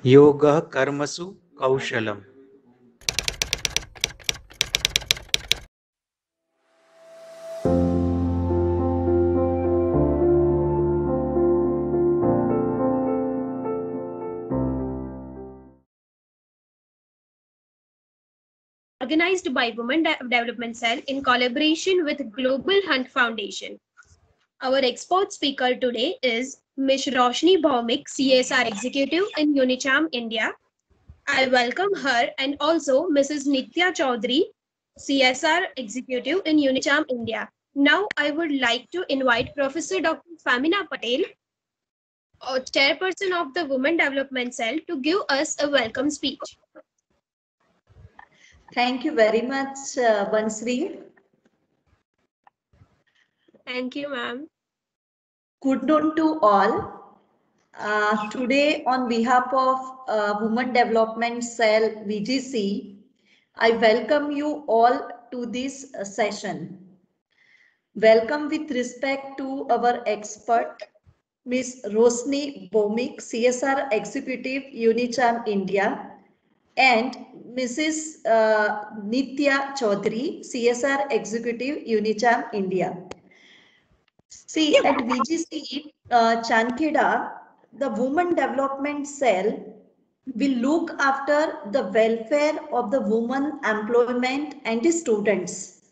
योगः कर्मसु कौशलम्. Organized by Women Development Cell in collaboration with Global Hunt Foundation. Our expert speaker today is Ms. Roshni Bhaumik, CSR Executive in Unicharm, India. I welcome her and also Mrs. Nitya Chaudhary, CSR Executive in Unicharm, India. Now I would like to invite Professor Dr. Famina Patel, Chairperson of the Women Development Cell, to give us a welcome speech. Thank you very much, Bansri. Thank you, ma'am. Good noon to all. Today, on behalf of Women Development Cell VGC, I welcome you all to this session. Welcome with respect to our expert, Ms. Roshni Bhaumik, CSR Executive, Unicharm, India, and Mrs. Nitya Chaudhary, CSR Executive, Unicharm, India. See, at VGC Chankheda, the Women Development Cell will look after the welfare of the women, employment, and the students.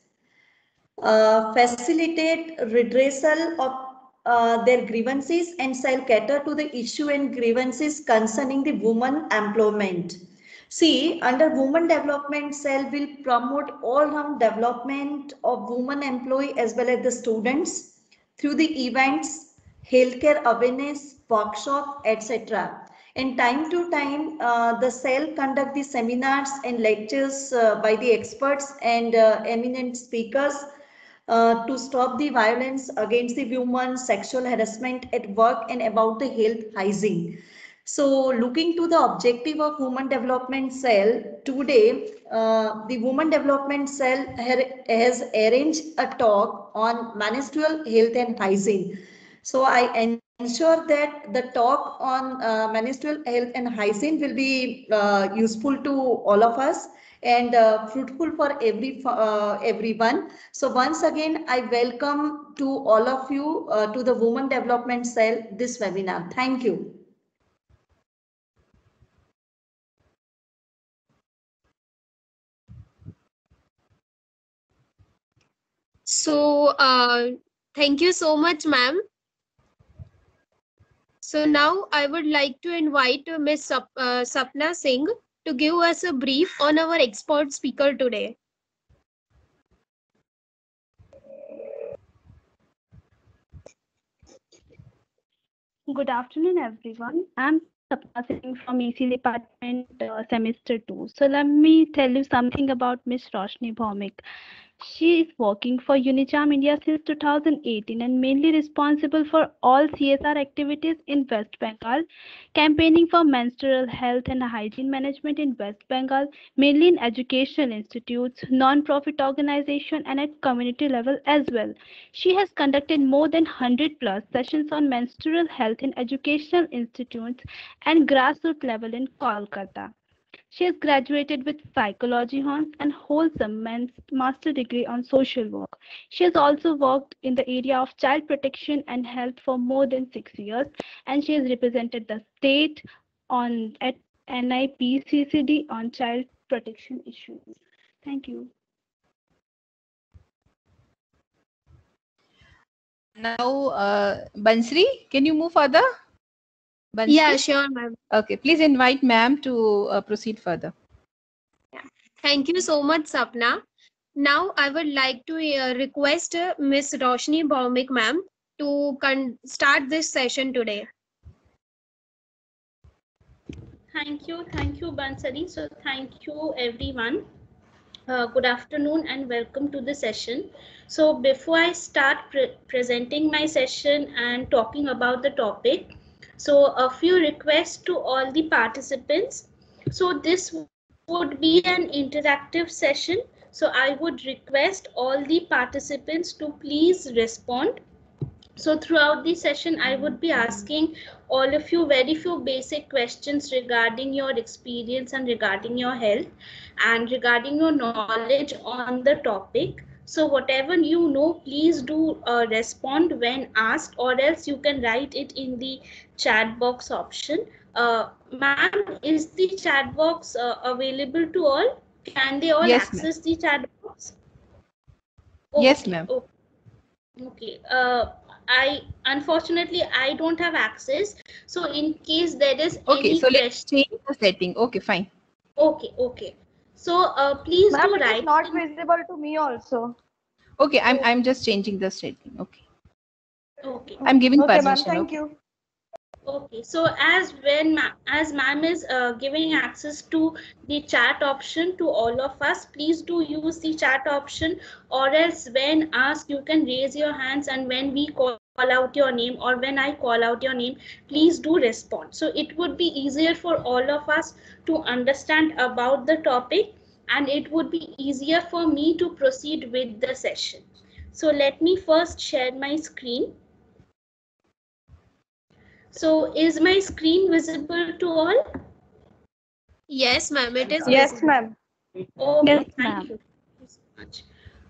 Facilitate redressal of their grievances and shall cater to the issue and grievances concerning the women employment. See, under Women Development Cell will promote all-round development of women employee as well as the students through the events, healthcare awareness, workshop, etc. And time to time, the cell conduct the seminars and lectures by the experts and eminent speakers to stop the violence against the women, sexual harassment at work, and about the health hygiene. So looking to the objective of Women Development Cell, today the Women Development Cell has arranged a talk on menstrual health and hygiene. So I ensure that the talk on menstrual health and hygiene will be useful to all of us and fruitful for everyone. So once again, I welcome to all of you to the Women Development Cell this webinar. Thank you. So, thank you so much, ma'am. So now I would like to invite Ms. Sapna Singh to give us a brief on our expert speaker today. Good afternoon, everyone. I'm Sapna Singh from EC Department, Semester 2. So let me tell you something about Ms. Roshni Bhaumik. She is working for Unicharm India since 2018 and mainly responsible for all CSR activities in West Bengal, campaigning for menstrual health and hygiene management in West Bengal, mainly in education institutes, non-profit organization and at community level as well. She has conducted more than 100 plus sessions on menstrual health in educational institutes and grassroots level in Kolkata. She has graduated with psychology honors and holds a master degree on social work. She has also worked in the area of child protection and health for more than 6 years, and she has represented the state at NIPCCD on child protection issues. Thank you. Now, Bansri, can you move further? Bansri? Yeah, sure, ma'am. Okay, please invite ma'am to proceed further. Yeah. Thank you so much, Sapna. Now I would like to request Ms. Roshni Bhaumik, ma'am, to start this session today. Thank you, Bansari. So thank you, everyone. Good afternoon and welcome to the session. So before I start presenting my session and talking about the topic, so a few requests to all the participants. So this would be an interactive session. So I would request all the participants to please respond So throughout the session, I would be asking all of you very few basic questions regarding your experience and regarding your health and regarding your knowledge on the topic. So whatever you know, please do respond when asked, or else you can write it in the chat box option. Ma'am, is the chat box available to all? Can they all Yes, ma'am. access the chat box? Yes, Okay, ma'am. okay. Okay. I unfortunately I don't have access. So in case there is Okay, any so let's question, change the setting. Okay, fine. okay. So please Ma'am, do it is write not in. visible to me also. Okay, I'm just changing the setting. Okay. Okay. I'm giving Okay, ma'am. permission. Thank Okay. you. Okay. So as ma'am is giving access to the chat option to all of us, please do use the chat option, or else when asked you can raise your hands, and when we call out your name or when I call out your name, please do respond. So it would be easier for all of us to understand about the topic, and it would be easier for me to proceed with the session. So let me first share my screen. So is my screen visible to all? Yes, ma'am, it is Yes, visible. ma'am. Okay, Yes, thank ma'am. you. Thank you so much.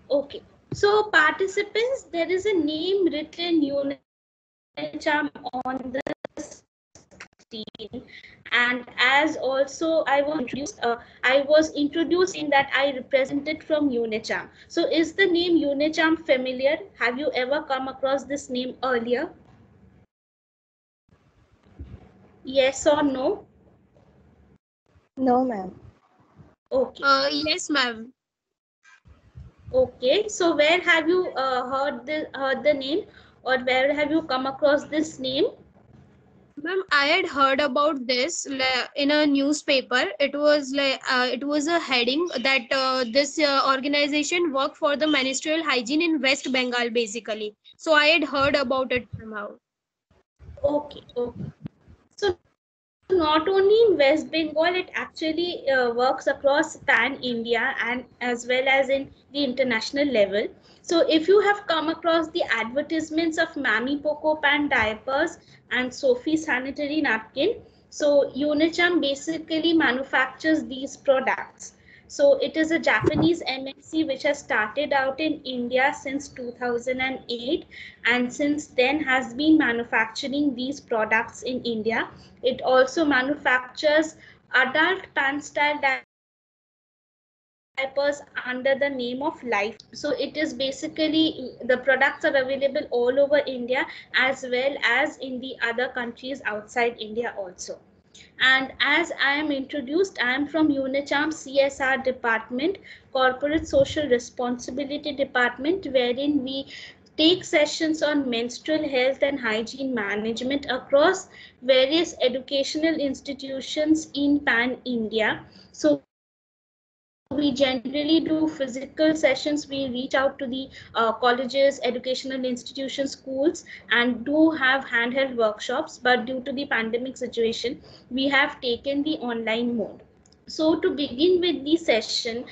Okay, so participants, there is a name written UNICHAM on the screen, and as also I was introduced saying that I represented from UNICHAM. So is the name UNICHAM familiar? Have you ever come across this name earlier? Yes or no? No, ma'am. Okay. Yes, ma'am. Okay, so where have you heard the name, or where have you come across this name? Ma'am, I had heard about this in a newspaper. It was a heading that this organization work for the menstrual hygiene in West Bengal, basically. So I had heard about it somehow. Okay, okay. So not only in West Bengal, it actually works across pan India and as well as in the international level. So if you have come across the advertisements of Mami Poco Pan diapers and Sophie sanitary napkin, so Unicham basically manufactures these products. So it is a Japanese MNC which has started out in India since 2008, and since then has been manufacturing these products in India. It also manufactures adult pant style diapers under the name of Life. So it is basically the products are available all over India as well as in the other countries outside India also. And as I am introduced, I am from UNICHAM CSR department, Corporate Social Responsibility department, wherein we take sessions on menstrual health and hygiene management across various educational institutions in pan India. So we generally do physical sessions. We reach out to the colleges, educational institutions, schools, and do have handheld workshops. But due to the pandemic situation, we have taken the online mode. So to begin with the session,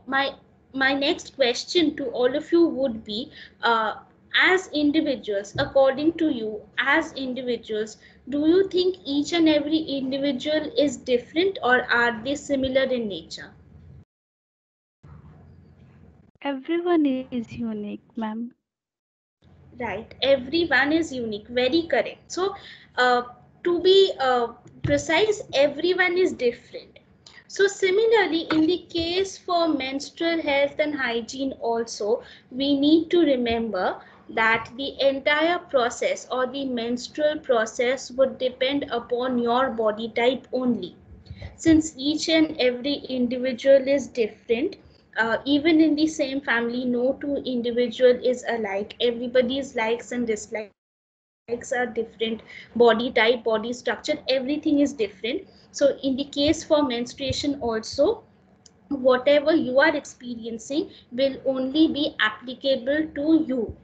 my next question to all of you would be, as individuals, according to you, as individuals, do you think each and every individual is different, or are they similar in nature? Everyone is unique, ma'am. Right, everyone is unique, very correct. So to be precise, everyone is different. So similarly, in the case for menstrual health and hygiene also, we need to remember that the entire process or the menstrual process would depend upon your body type only. Since each and every individual is different, even in the same family, no two individual is alike. Everybody's likes and dislikes are different. Body type, body structure, everything is different. So in the case for menstruation also, whatever you are experiencing will only be applicable to you.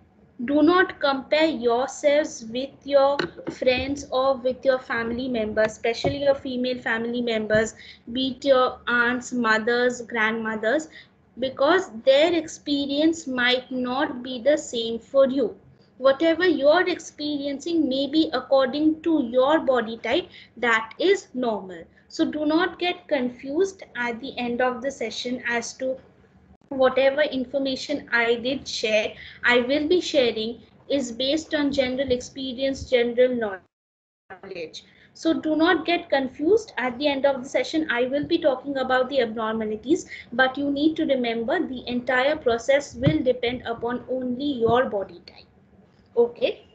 Do not compare yourselves with your friends or with your family members, especially your female family members, be it your aunts, mothers, grandmothers, because their experience might not be the same for you. Whatever you're experiencing may be according to your body type, that is normal. So do not get confused at the end of the session as to whatever information I did share, I will be sharing is based on general experience, general knowledge. So do not get confused. At the end of the session, I will be talking about the abnormalities, but you need to remember the entire process will depend upon only your body type. Okay.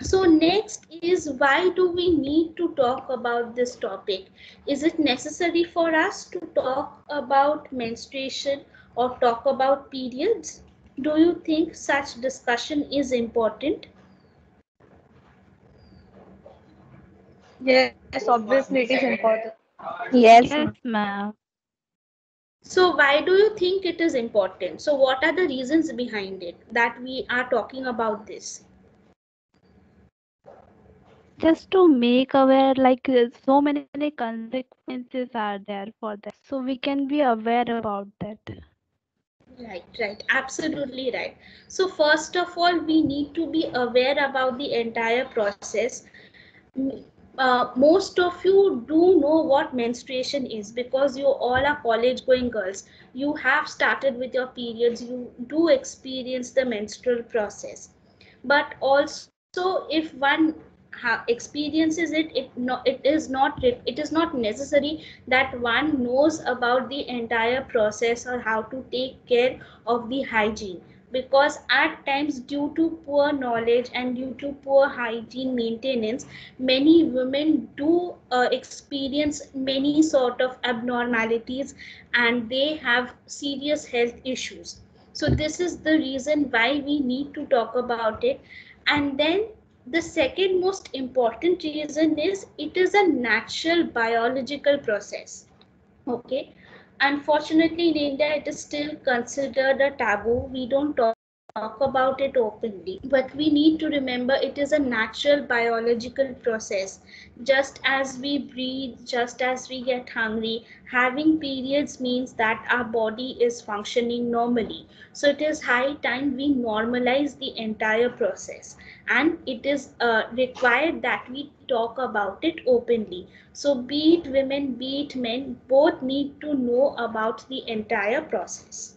So next is, why do we need to talk about this topic? Is it necessary for us to talk about menstruation or talk about periods? Do you think such discussion is important? Yes, obviously it is important. Yes, ma'am. So why do you think it is important? So what are the reasons behind it that we are talking about this? Just to make aware, like so many consequences are there for that, so we can be aware about that. Right, absolutely right. So first of all, we need to be aware about the entire process. Most of you do know what menstruation is because you all are college going girls. You have started with your periods, you do experience the menstrual process. But also, if one experiences it, it is not necessary that one knows about the entire process or how to take care of the hygiene, because at times, due to poor knowledge and due to poor hygiene maintenance, many women do experience many sort of abnormalities and they have serious health issues. So this is the reason why we need to talk about it. And then the second most important reason is, it is a natural biological process. Okay. Unfortunately, in India, it is still considered a taboo. We don't talk about it openly. But we need to remember it is a natural biological process. Just as we breathe, just as we get hungry, having periods means that our body is functioning normally. So it is high time we normalize the entire process. And it is required that we talk about it openly. So be it women, be it men, both need to know about the entire process.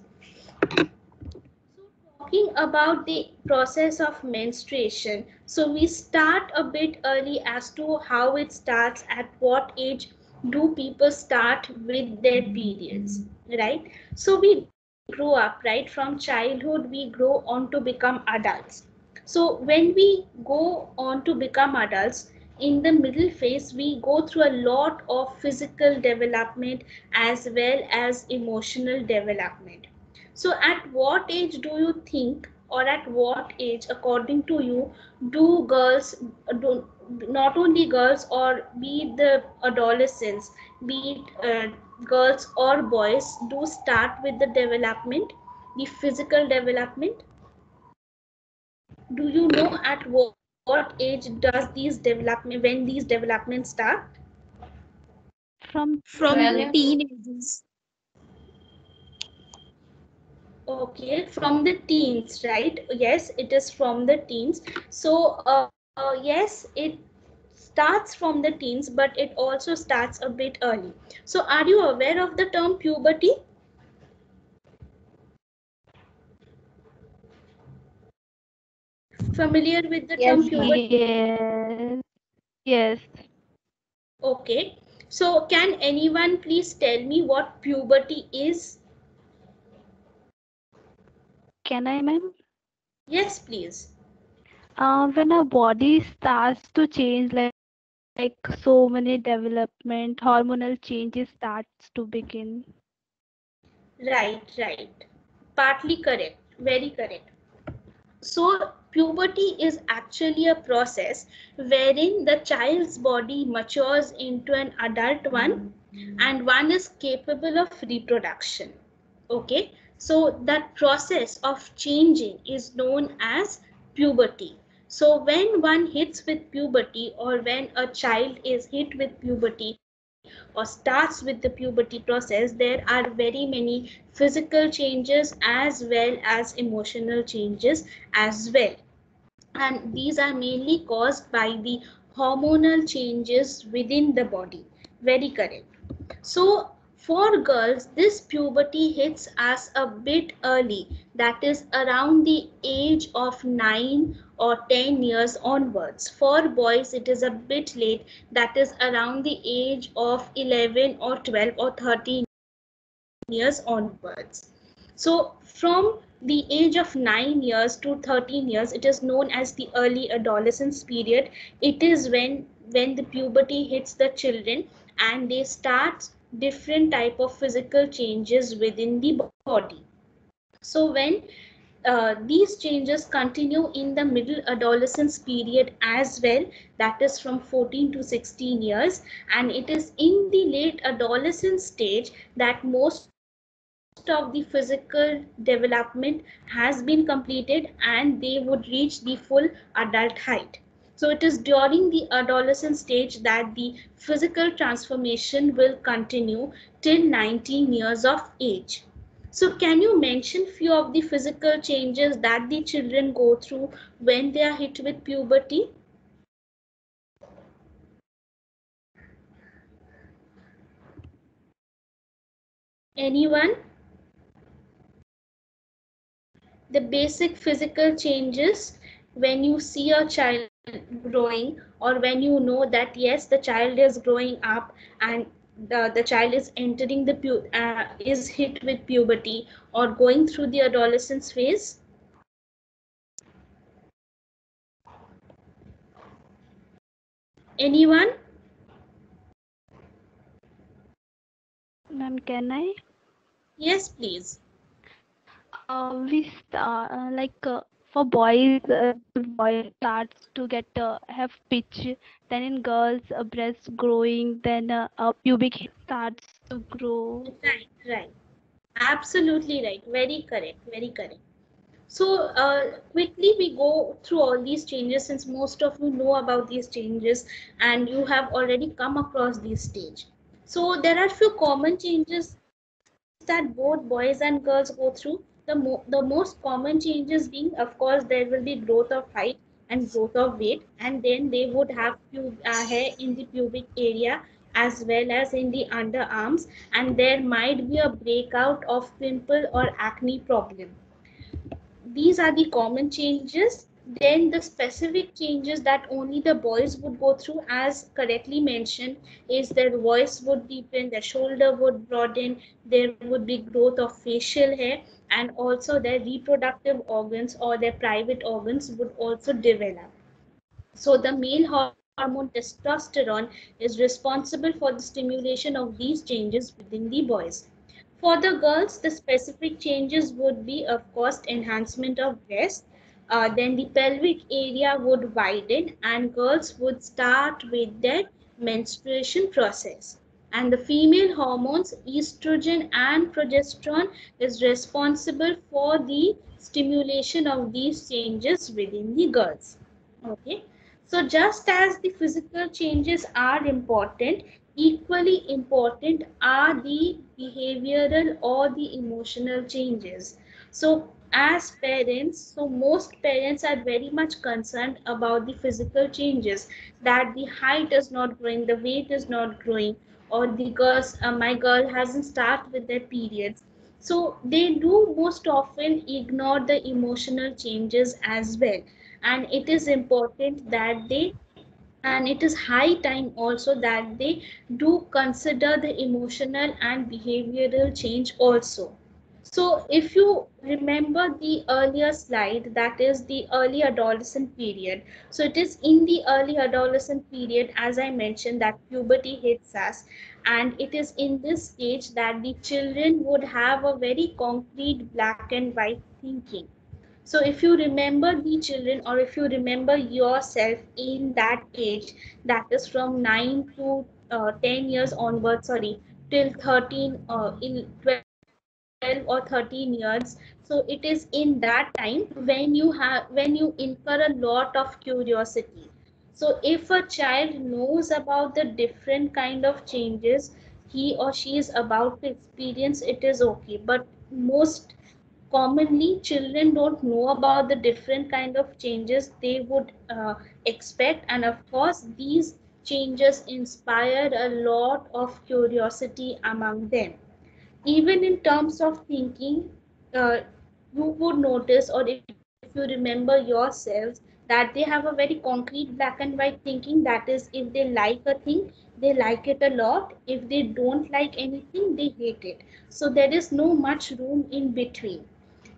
Talking about the process of menstruation, so we start a bit early as to how it starts, at what age do people start with their periods, right? So we grow up, right? From childhood, we grow on to become adults. So when we go on to become adults, in the middle phase, we go through a lot of physical development as well as emotional development. So at what age do you think, or at what age, according to you, do girls, do, not only girls, or be it the adolescents, be it girls or boys, do start with the development, the physical development? Do you know at what age does these development, when these developments start? From From Well, teenagers. Okay, from the teens, right? Yes, it is from the teens. So, yes, it starts from the teens, but it also starts a bit early. So, are you aware of the term puberty? Familiar with the term yes, ma'am. puberty? yes, yes. Okay. So, can anyone please tell me what puberty is? Can I, ma'am? Yes, please. When our body starts to change, like so many development, hormonal changes starts to begin. Right. Partly correct. Very correct. So, puberty is actually a process wherein the child's body matures into an adult one and one is capable of reproduction. Okay, so that process of changing is known as puberty. So, when one hits with puberty, or when a child is hit with puberty or starts with the puberty process, there are very many physical changes as well as emotional changes as well. and these are mainly caused by the hormonal changes within the body. Very correct. So for girls, this puberty hits us a bit early, that is around the age of 9 or 10 years onwards. For boys, it is a bit late, that is around the age of 11 or 12 or 13 years onwards. So from the age of 9 years to 13 years, it is known as the early adolescence period. It is when the puberty hits the children and they start different type of physical changes within the body. So when these changes continue in the middle adolescence period as well, that is from 14 to 16 years, and it is in the late adolescence stage that most of the physical development has been completed and they would reach the full adult height. So it is during the adolescent stage that the physical transformation will continue till 19 years of age. So can you mention few of the physical changes that the children go through when they are hit with puberty? Anyone? The basic physical changes when you see a child growing, or when you know that yes, the child is growing up and the child is entering the is hit with puberty or going through the adolescence phase. Anyone? Ma'am, can I? Yes, please. For boys, the voice starts to get have pitch. Then in girls, breast growing. Then pubic hair starts to grow. Right, right. Absolutely right. Very correct. Very correct. So quickly we go through all these changes, since most of you know about these changes and you have already come across this stage. So there are few common changes that both boys and girls go through. The most common changes being, of course, there will be growth of height and growth of weight, and then they would have hair in the pubic area as well as in the underarms, and there might be a breakout of pimple or acne problem. These are the common changes. Then the specific changes that only the boys would go through, as correctly mentioned, is their voice would deepen, their shoulder would broaden, there would be growth of facial hair, and also their reproductive organs or their private organs would also develop. So the male hormone testosterone is responsible for the stimulation of these changes within the boys. For the girls, the specific changes would be, of course, enhancement of breast. Then the pelvic area would widen and girls would start with their menstruation process. And the female hormones, estrogen and progesterone, is responsible for the stimulation of these changes within the girls. Okay. So just as the physical changes are important, equally important are the behavioral or the emotional changes. So as parents, so most parents are very much concerned about the physical changes, that the height is not growing, the weight is not growing, or the girls, my girl hasn't started with their periods. So they do most often ignore the emotional changes as well, and it is important that they, and it is high time also that they do consider the emotional and behavioral change also. So if you remember the earlier slide, that is the early adolescent period. So it is in the early adolescent period, as I mentioned, that puberty hits us, and it is in this stage that the children would have a very concrete black and white thinking. So if you remember the children, or if you remember yourself in that age, that is from 9 to 10 years onwards, sorry, till 13, in 12 or 13 years. So it is in that time when you incur a lot of curiosity. So if a child knows about the different kind of changes he or she is about to experience, it is okay. But most commonly children don't know about the different kind of changes they would expect, and of course these changes inspired a lot of curiosity among them. Even in terms of thinking, you would notice, or if you remember yourselves, that they have a very concrete black and white thinking. That is, if they like a thing, they like it a lot. If they don't like anything, they hate it. So there is no much room in between.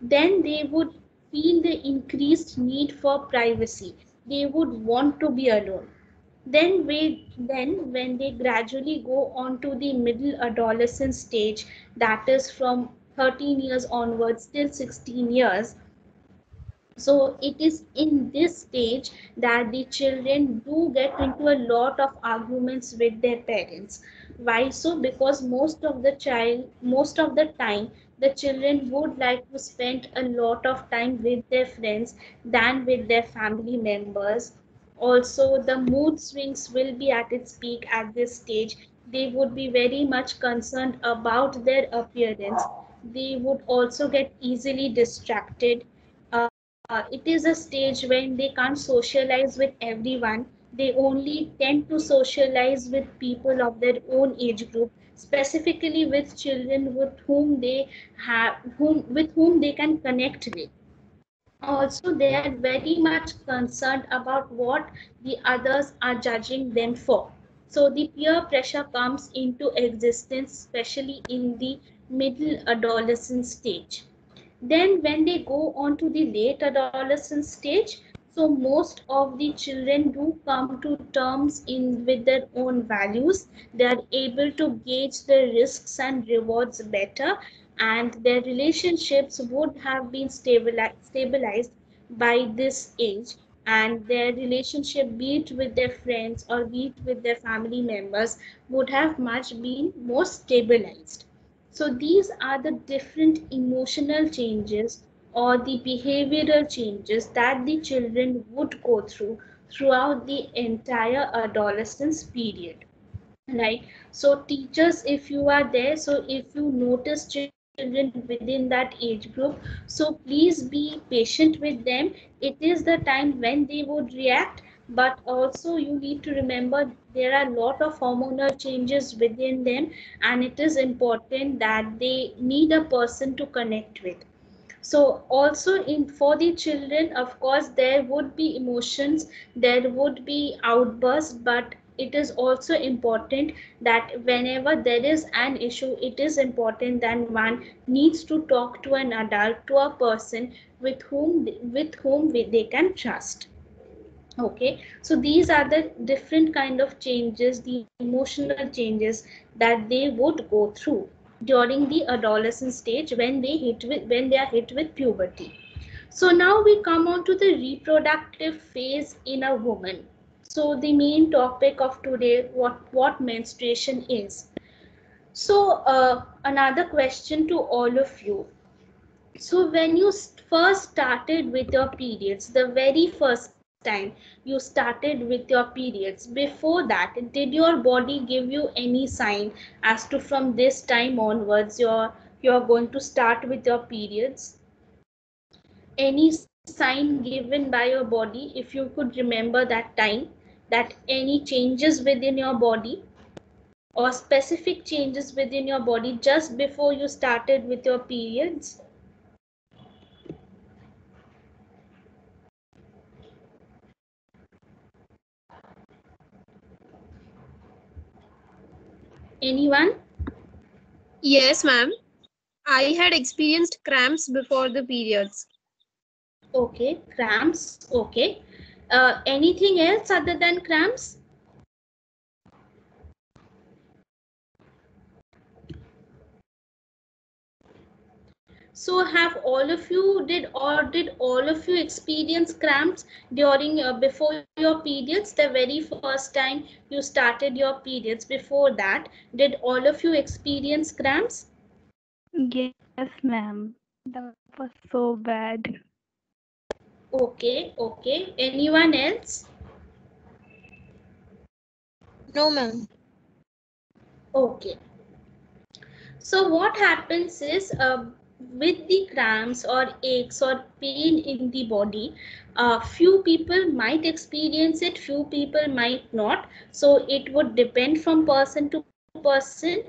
Then they would feel the increased need for privacy. They would want to be alone. Then when they gradually go on to the middle adolescent stage, that is from 13 years onwards till 16 years, so it is in this stage that the children do get into a lot of arguments with their parents. Why so? Because most of the time, the children would like to spend a lot of time with their friends than with their family members. Also, the mood swings will be at its peak at this stage. They would be very much concerned about their appearance. They would also get easily distracted. It is a stage when they can't socialize with everyone. They only tend to socialize with people of their own age group, specifically with children with whom they can connect with. Also, they are very much concerned about what the others are judging them for. So the peer pressure comes into existence, especially in the middle adolescent stage. Then when they go on to the late adolescent stage, so most of the children do come to terms with their own values. They are able to gauge the risks and rewards better, and their relationships would have been stabilized by this age, and their relationship, be it with their friends or be it with their family members, would have much been more stabilized. So these are the different emotional changes or the behavioral changes that the children would go through throughout the entire adolescence period. Right. So teachers, if you are there, so if you notice children within that age group, so please be patient with them. It is the time when they would react, but also you need to remember there are a lot of hormonal changes within them, and it is important that they need a person to connect with. So also in for the children, of course, there would be emotions, there would be outbursts, but it is also important that whenever there is an issue, it is important that one needs to talk to an adult, to a person they can trust. Okay, so these are the different kind of changes, the emotional changes that they would go through during the adolescent stage when they are hit with puberty. So now we come on to the reproductive phase in a woman. So the main topic of today, what menstruation is. So another question to all of you. So when you first started with your periods, the very first time you started with your periods, before that, did your body give you any sign as to from this time onwards you're going to start with your periods? Any sign given by your body, if you could remember that time, that any changes within your body or specific changes within your body just before you started with your periods? Anyone? Yes, ma'am. I had experienced cramps before the periods. Okay, cramps. Okay. Anything else other than cramps? So have all of you did all of you experience cramps during before your periods? The very first time you started your periods, before that, did all of you experience cramps? Yes, ma'am. That was so bad. Okay, okay. Anyone else? No, ma'am. Okay. So what happens is with the cramps or aches or pain in the body, few people might experience it, few people might not. So it would depend from person to person.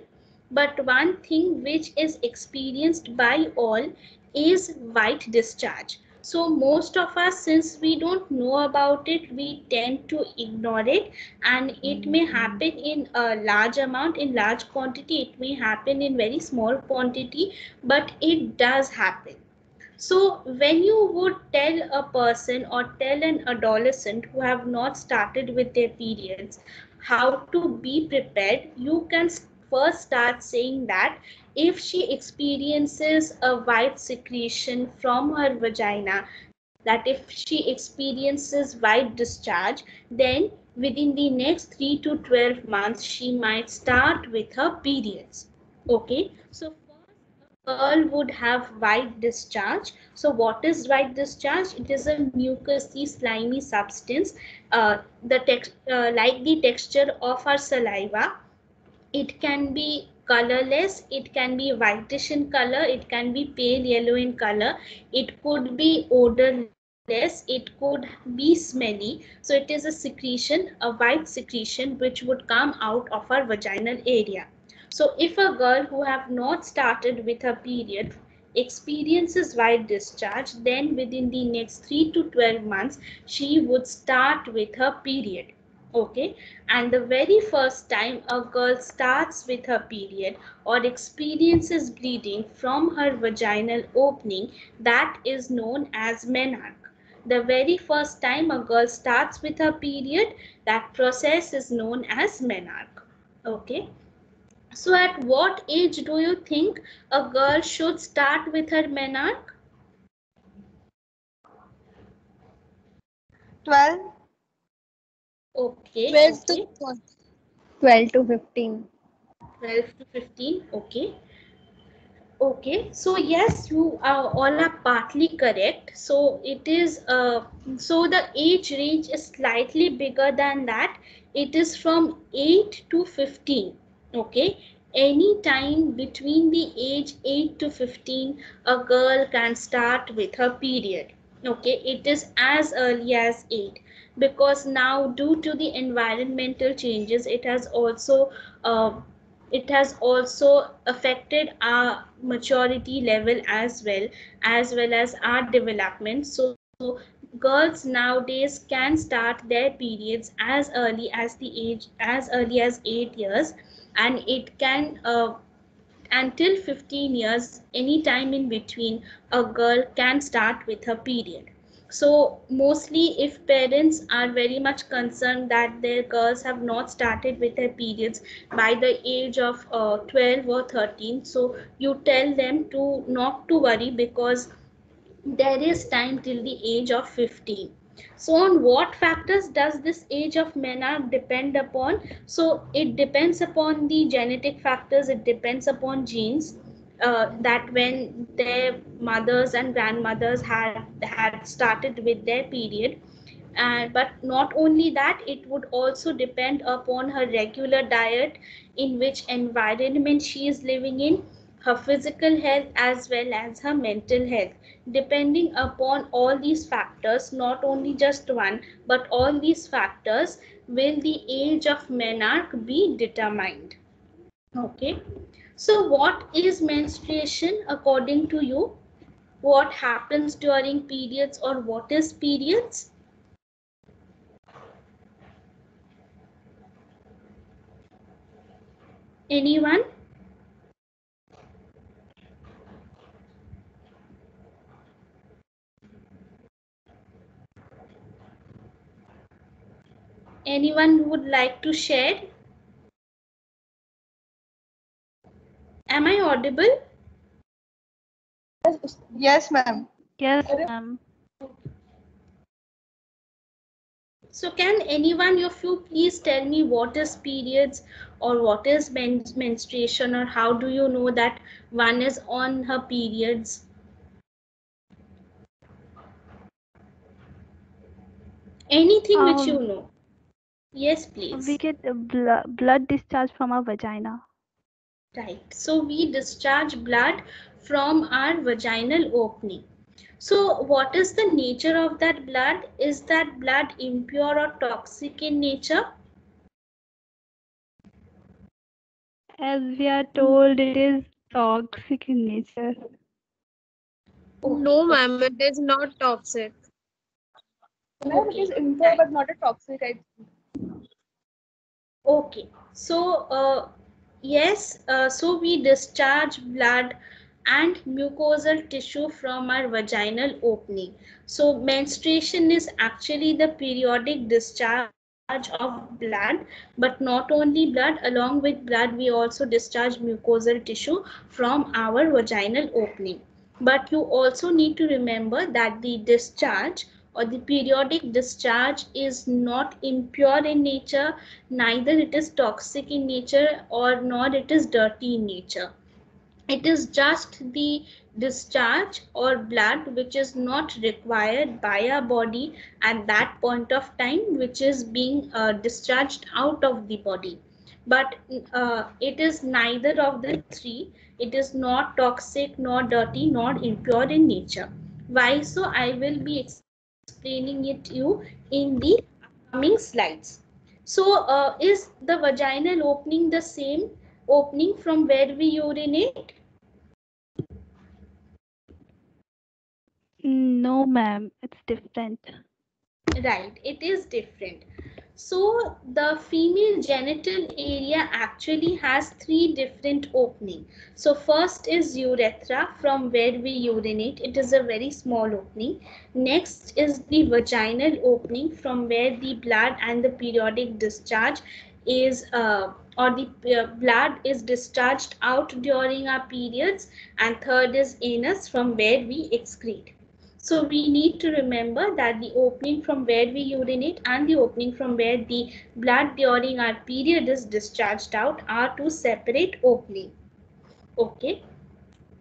But one thing which is experienced by all is white discharge. So most of us, since we don't know about it, we tend to ignore it, and it may happen in a large amount, in large quantity, it may happen in very small quantity, but it does happen. So when you would tell a person or tell an adolescent who have not started with their periods how to be prepared, you can first start saying that if she experiences a white secretion from her vagina, that if she experiences white discharge, then within the next 3 to 12 months, she might start with her periods. Okay, so girl would have white discharge. So what is white discharge? It is a mucousy, slimy substance, like the texture of our saliva. It can be colorless, it can be whitish in color, it can be pale yellow in color, it could be odorless, it could be smelly. So it is a secretion, a white secretion, which would come out of our vaginal area. So if a girl who have not started with her period experiences white discharge, then within the next 3 to 12 months, she would start with her period. Okay, and the very first time a girl starts with her period or experiences bleeding from her vaginal opening, that is known as menarche. The very first time a girl starts with her period, that process is known as menarche. Okay, so at what age do you think a girl should start with her menarche? 12. Okay, 12 okay, to 12 to 15. 12 to 15. Okay. Okay, so yes, you all are partly correct. So it is, so the age range is slightly bigger than that. It is from 8 to 15. Okay, any time between the age 8 to 15, a girl can start with her period. Okay, it is as early as 8, because now due to the environmental changes, uh, it has also affected our maturity level as well as our development. So girls nowadays can start their periods as early as 8 years, and it can until 15 years, any time in between, a girl can start with her period. So mostly if parents are very much concerned that their girls have not started with their periods by the age of 12 or 13, so you tell them to not to worry, because there is time till the age of 15. So on what factors does this age of menarche depend upon? So it depends upon the genetic factors, it depends upon genes, that when their mothers and grandmothers had started with their period. But not only that, it would also depend upon her regular diet, in which environment she is living in, her physical health as well as her mental health. Depending upon all these factors, not only just one, but all these factors, will the age of menarche be determined. Okay. So what is menstruation according to you? What happens during periods, or what is periods? Anyone? Anyone would like to share? Am I audible? Yes, ma'am. Yes, ma'am. So can anyone of you please tell me what is periods, or what is menstruation, or how do you know that one is on her periods? Anything which you Um, know. Yes, we please. get blood discharge from our vagina. Right. So we discharge blood from our vaginal opening. So what is the nature of that blood? Is that blood impure or toxic in nature? As we are told, it is toxic in nature. No, ma'am, it is not toxic. Ma'am, it is impure but not a toxic. Okay, so yes, so we discharge blood and mucosal tissue from our vaginal opening. So menstruation is actually the periodic discharge of blood, but not only blood, along with blood, we also discharge mucosal tissue from our vaginal opening. But you also need to remember that the discharge or the periodic discharge is not impure in nature, neither it is toxic in nature or nor it is dirty in nature. It is just the discharge or blood which is not required by our body at that point of time, which is being discharged out of the body. But it is neither of the three. It is not toxic, nor dirty, nor impure in nature. Why so? I will be explaining it to you in the upcoming slides. So is the vaginal opening the same opening from where we urinate? No, ma'am, it's different. Right, it is different. So the female genital area actually has three different openings. So first is urethra, from where we urinate. It is a very small opening. Next is the vaginal opening, from where the blood and the periodic discharge is or the blood is discharged out during our periods. And third is anus, from where we excrete. So we need to remember that the opening from where we urinate and the opening from where the blood during our period is discharged out are two separate openings. Okay.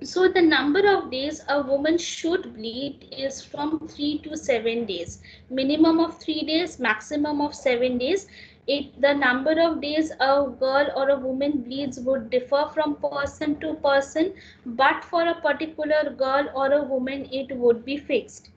So the number of days a woman should bleed is from 3 to 7 days. Minimum of 3 days, maximum of 7 days. The number of days a girl or a woman bleeds would differ from person to person, but for a particular girl or a woman it would be fixed.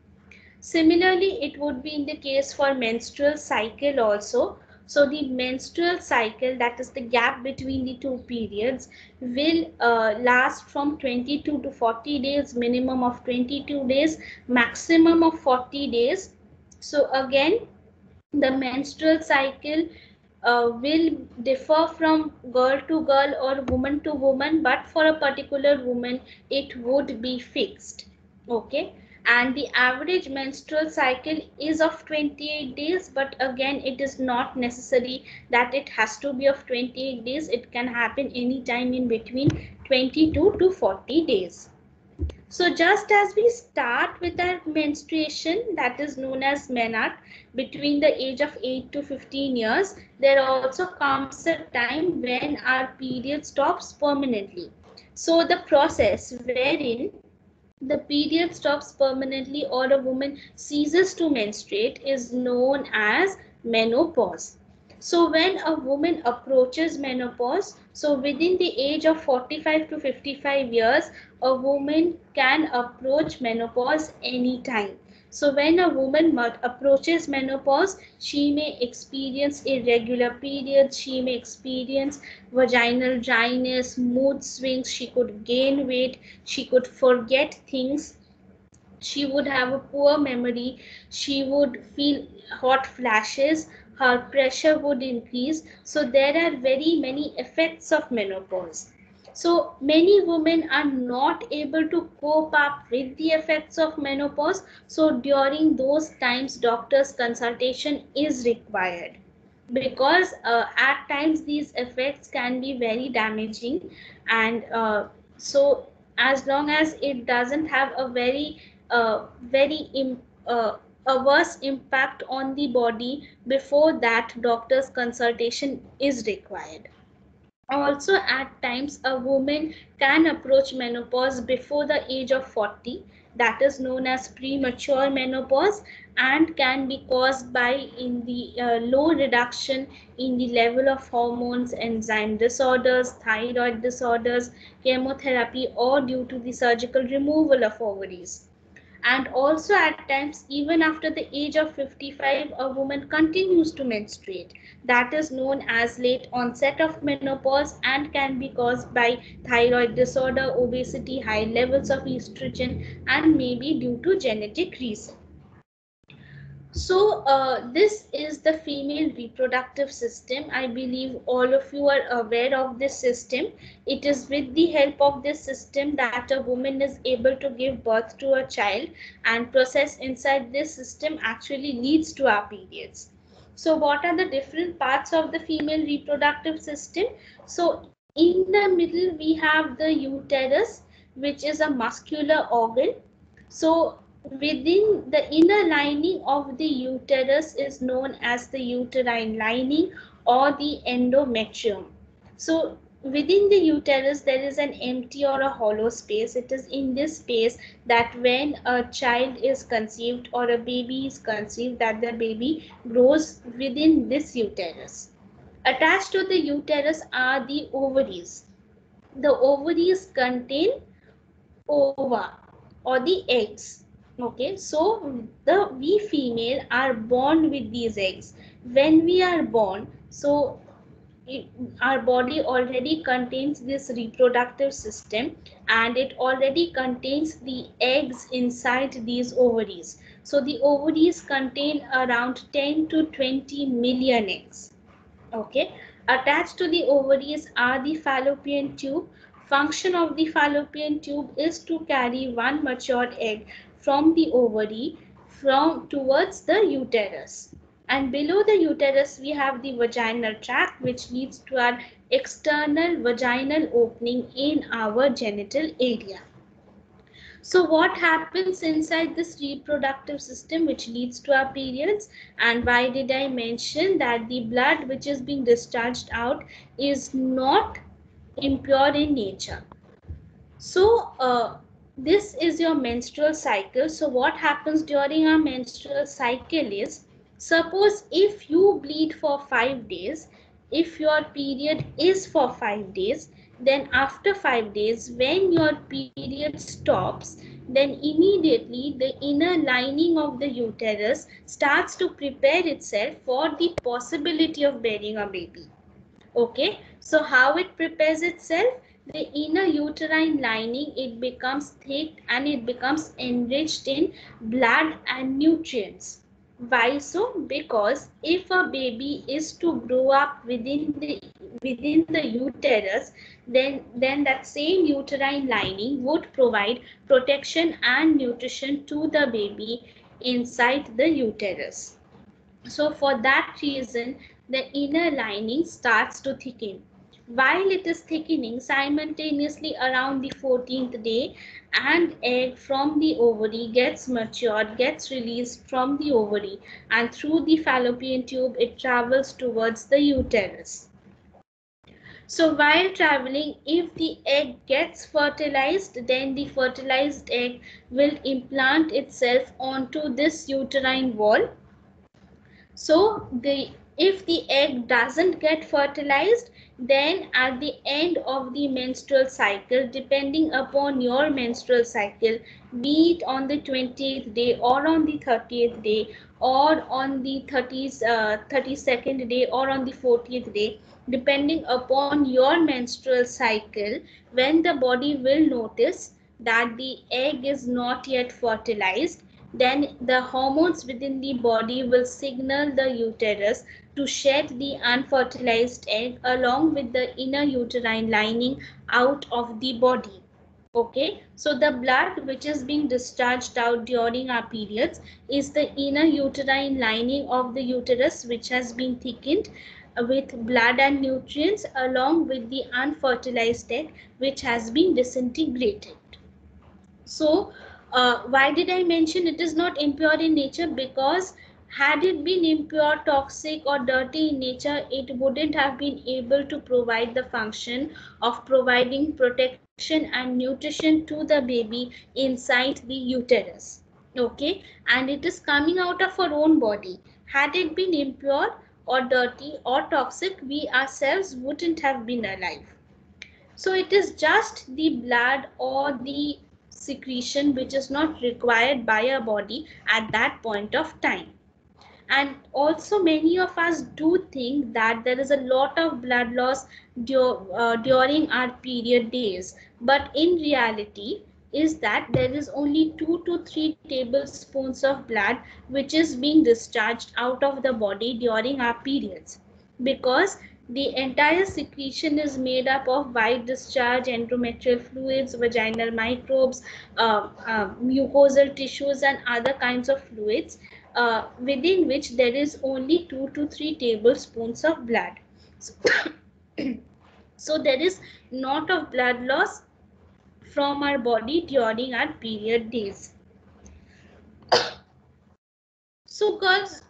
Similarly, it would be in the case for menstrual cycle also. So the menstrual cycle, that is the gap between the two periods, will last from 22 to 40 days, minimum of 22 days, maximum of 40 days. So again, the menstrual cycle will differ from girl to girl or woman to woman, but for a particular woman, it would be fixed. Okay. And the average menstrual cycle is of 28 days, but again, it is not necessary that it has to be of 28 days. It can happen anytime in between 22 to 40 days. So just as we start with our menstruation, that is known as menarche, between the age of 8 to 15 years, there also comes a time when our period stops permanently. So the process wherein the period stops permanently or a woman ceases to menstruate is known as menopause. So when a woman approaches menopause, so within the age of 45 to 55 years, a woman can approach menopause anytime. So when a woman approaches menopause, she may experience irregular periods, she may experience vaginal dryness, mood swings, she could gain weight, she could forget things, she would have a poor memory, she would feel hot flashes, her pressure would increase. So there are very many effects of menopause. So many women are not able to cope up with the effects of menopause. So during those times, doctor's consultation is required, because at times these effects can be very damaging. And so as long as it doesn't have a very adverse impact on the body, before that doctor's consultation is required. Also, at times, a woman can approach menopause before the age of 40. that is known as premature menopause, and can be caused by in the low reduction in the level of hormones, enzyme disorders, thyroid disorders, chemotherapy, or due to the surgical removal of ovaries. And also at times, even after the age of 55, a woman continues to menstruate. That is known as late onset of menopause and can be caused by thyroid disorder, obesity, high levels of estrogen, and maybe due to genetic reason. So this is the female reproductive system. I believe all of you are aware of this system. It is with the help of this system that a woman is able to give birth to a child, and process inside this system actually leads to our periods. So what are the different parts of the female reproductive system? So in the middle we have the uterus, which is a muscular organ. So within the inner lining of the uterus is known as the uterine lining or the endometrium. So within the uterus there is an empty or a hollow space. It is in this space that when a child is conceived or a baby is conceived, that the baby grows within this uterus. Attached to the uterus are the ovaries. The ovaries contain ova or the eggs. Okay, so we female are born with these eggs. When we are born, so our body already contains this reproductive system, and it already contains the eggs inside these ovaries. So the ovaries contain around 10 to 20 million eggs. Okay, attached to the ovaries are the fallopian tube. Function of the fallopian tube is to carry one mature egg from the ovary towards the uterus. And below the uterus we have the vaginal tract, which leads to an external vaginal opening in our genital area. So what happens inside this reproductive system which leads to our periods? And why did I mention that the blood which is being discharged out is not impure in nature? So this is your menstrual cycle. So what happens during our menstrual cycle is, suppose if you bleed for 5 days, if your period is for 5 days, then after 5 days when your period stops, then immediately the inner lining of the uterus starts to prepare itself for the possibility of bearing a baby. Okay, so how it prepares itself? The inner uterine lining, it becomes thick and it becomes enriched in blood and nutrients. Why so? Because if a baby is to grow up within the uterus, then that same uterine lining would provide protection and nutrition to the baby inside the uterus. So for that reason, the inner lining starts to thicken. While it is thickening, simultaneously around the 14th day, an egg from the ovary gets matured, gets released from the ovary, and through the fallopian tube it travels towards the uterus. So while traveling, if the egg gets fertilized, then the fertilized egg will implant itself onto this uterine wall. So if the egg doesn't get fertilized, then at the end of the menstrual cycle, depending upon your menstrual cycle, be it on the 20th day or on the 30th day or on the 32nd day or on the 40th day, depending upon your menstrual cycle, when the body will notice that the egg is not yet fertilized, then the hormones within the body will signal the uterus to shed the unfertilized egg along with the inner uterine lining out of the body. Okay, so the blood which is being discharged out during our periods is the inner uterine lining of the uterus, which has been thickened with blood and nutrients along with the unfertilized egg which has been disintegrated. So why did I mention it is not impure in nature? Because had it been impure, toxic or dirty in nature, it wouldn't have been able to provide the function of providing protection and nutrition to the baby inside the uterus. Okay, and it is coming out of our own body. Had it been impure or dirty or toxic, we ourselves wouldn't have been alive. So it is just the blood or the secretion which is not required by our body at that point of time. And also many of us do think that there is a lot of blood loss during our period days, but in reality is that there is only 2 to 3 tablespoons of blood which is being discharged out of the body during our periods, because the entire secretion is made up of white discharge, endometrial fluids, vaginal microbes, mucosal tissues and other kinds of fluids, within which there is only 2 to 3 tablespoons of blood. So, so there is not of blood loss from our body during our period days. So girls,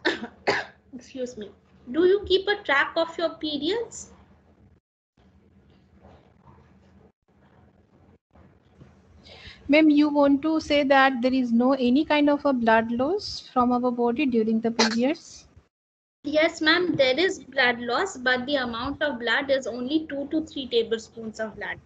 excuse me, do you keep a track of your periods? Ma'am, you want to say that there is no any kind of a blood loss from our body during the periods? Yes, ma'am, there is blood loss, but the amount of blood is only 2 to 3 tablespoons of blood.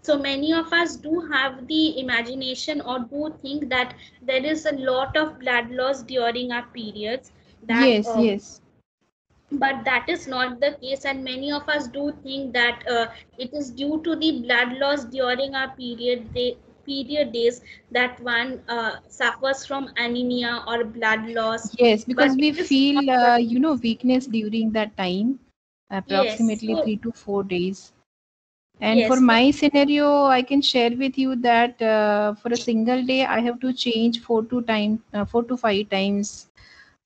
So many of us do have the imagination or do think that there is a lot of blood loss during our periods, that Yes, yes. but that is not the case, and many of us do think that it is due to the blood loss during our period days that one suffers from anemia or blood loss, Yes, but because we it is not feel, the weakness during that time, yes. approximately So 3 to 4 days. And for yes, my scenario, I can share with you that for a single day, I have to change 4 to 5 times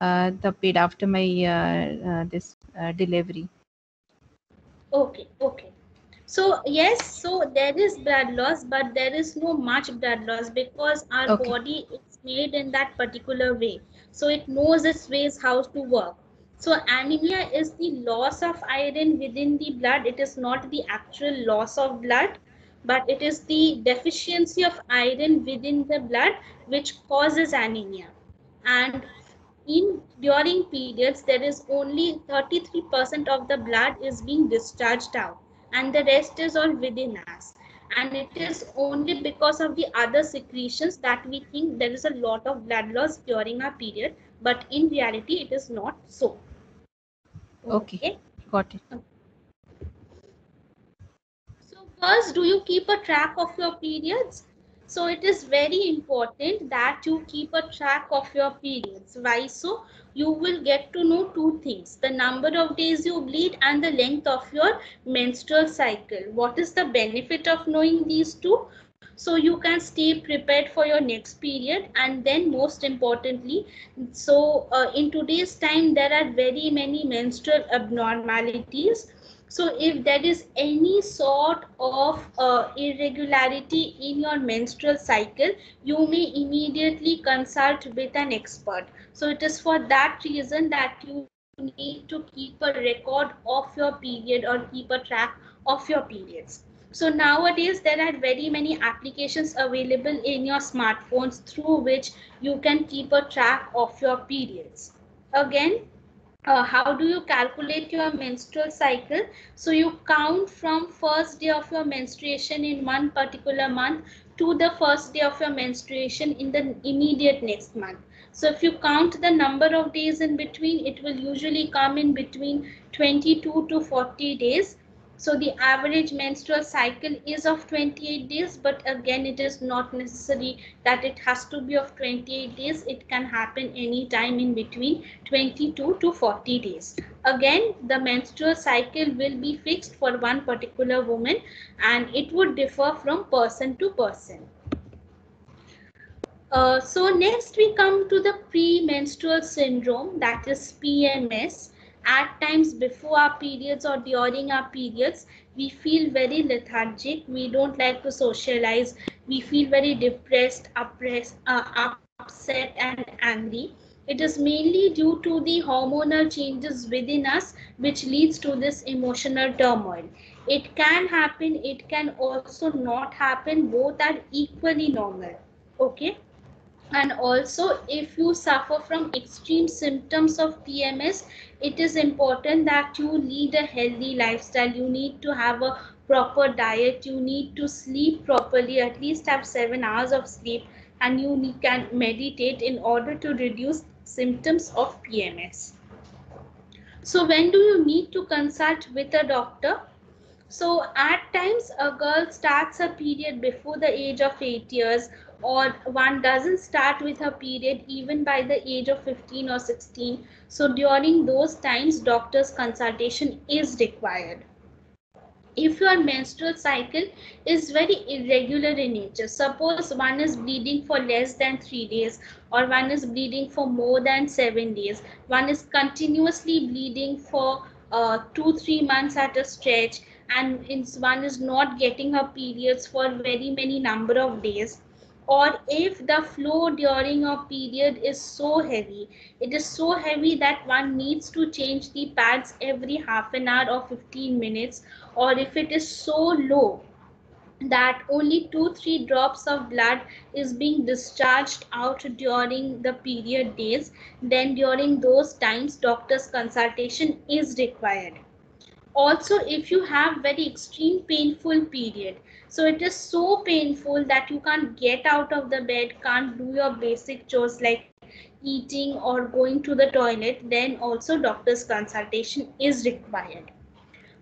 the pad after my this delivery. okay. So yes, so there is blood loss, but there is no much blood loss because our Okay. body is made in that particular way. So it knows its ways how to work. So anemia is the loss of iron within the blood. It is not the actual loss of blood, but it is the deficiency of iron within the blood which causes anemia. And in during periods, there is only 33% of the blood is being discharged out, and the rest is all within us. And it is only because of the other secretions that we think there is a lot of blood loss during our period, but in reality it is not so. Okay. Okay. Got it. So girls, do you keep a track of your periods? So it is very important that you keep a track of your periods. Why so? You will get to know two things: the number of days you bleed and the length of your menstrual cycle. What is the benefit of knowing these two? So you can stay prepared for your next period. And then most importantly, so in today's time there are very many menstrual abnormalities. So if there is any sort of irregularity in your menstrual cycle, you may immediately consult with an expert. So it is for that reason that you need to keep a record of your period or keep a track of your periods. So nowadays there are very many applications available in your smartphones through which you can keep a track of your periods. Again, how do you calculate your menstrual cycle? So you count from first day of your menstruation in one particular month to the first day of your menstruation in the immediate next month. So if you count the number of days in between, it will usually come in between 22 to 40 days. So the average menstrual cycle is of 28 days, but again, it is not necessary that it has to be of 28 days. It can happen any time in between 22 to 40 days. Again, the menstrual cycle will be fixed for one particular woman, and it would differ from person to person. So next we come to the premenstrual syndrome, that is PMS. At times before our periods or during our periods, we feel very lethargic. We don't like to socialize. We feel very depressed, upset and angry. It is mainly due to the hormonal changes within us which leads to this emotional turmoil. It can happen, it can also not happen, both are equally normal. Okay. And also, if you suffer from extreme symptoms of PMS, it is important that you lead a healthy lifestyle. You need to have a proper diet, you need to sleep properly, at least have 7 hours of sleep, and you can meditate in order to reduce symptoms of PMS. So when do you need to consult with a doctor? So at times a girl starts her period before the age of 8 years, or one doesn't start with her period even by the age of 15 or 16. So during those times, doctor's consultation is required. If your menstrual cycle is very irregular in nature, suppose one is bleeding for less than 3 days, or one is bleeding for more than 7 days, one is continuously bleeding for 2-3 months at a stretch, and one is not getting her periods for very many number of days, or if the flow during a period is so heavy, it is so heavy that one needs to change the pads every half an hour or 15 minutes, or if it is so low that only 2-3 drops of blood is being discharged out during the period days, then during those times doctor's consultation is required. Also, if you have very extreme painful period, so it is so painful that you can't get out of the bed, can't do your basic chores like eating or going to the toilet, then also doctor's consultation is required.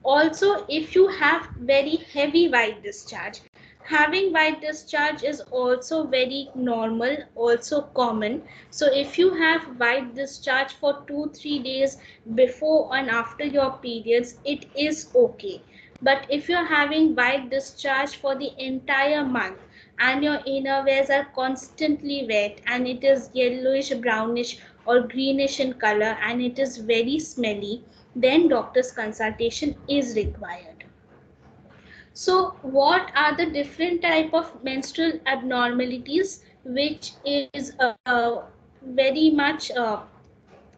Also, if you have very heavy white discharge, having white discharge is also very normal, also common. So if you have white discharge for 2-3 days before and after your periods, it is okay. But if you're having white discharge for the entire month and your innerwears are constantly wet and it is yellowish, brownish or greenish in color and it is very smelly, then doctor's consultation is required. So what are the different type of menstrual abnormalities which is very much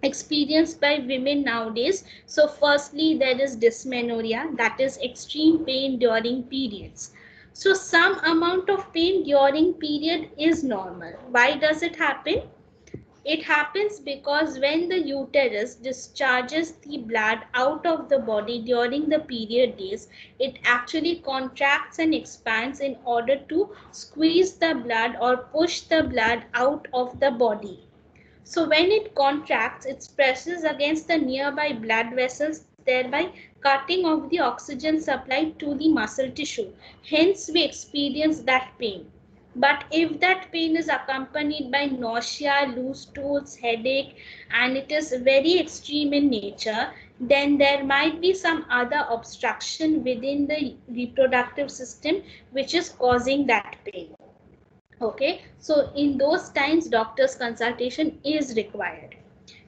experienced by women nowadays? So firstly, there is dysmenorrhea, that is extreme pain during periods. So some amount of pain during period is normal. Why does it happen? It happens because when the uterus discharges the blood out of the body during the period days, it actually contracts and expands in order to squeeze the blood or push the blood out of the body. So when it contracts, it presses against the nearby blood vessels, thereby cutting off the oxygen supply to the muscle tissue. Hence, we experience that pain. But if that pain is accompanied by nausea, loose stools, headache, and it is very extreme in nature, then there might be some other obstruction within the reproductive system which is causing that pain. Okay, so in those times, doctor's consultation is required.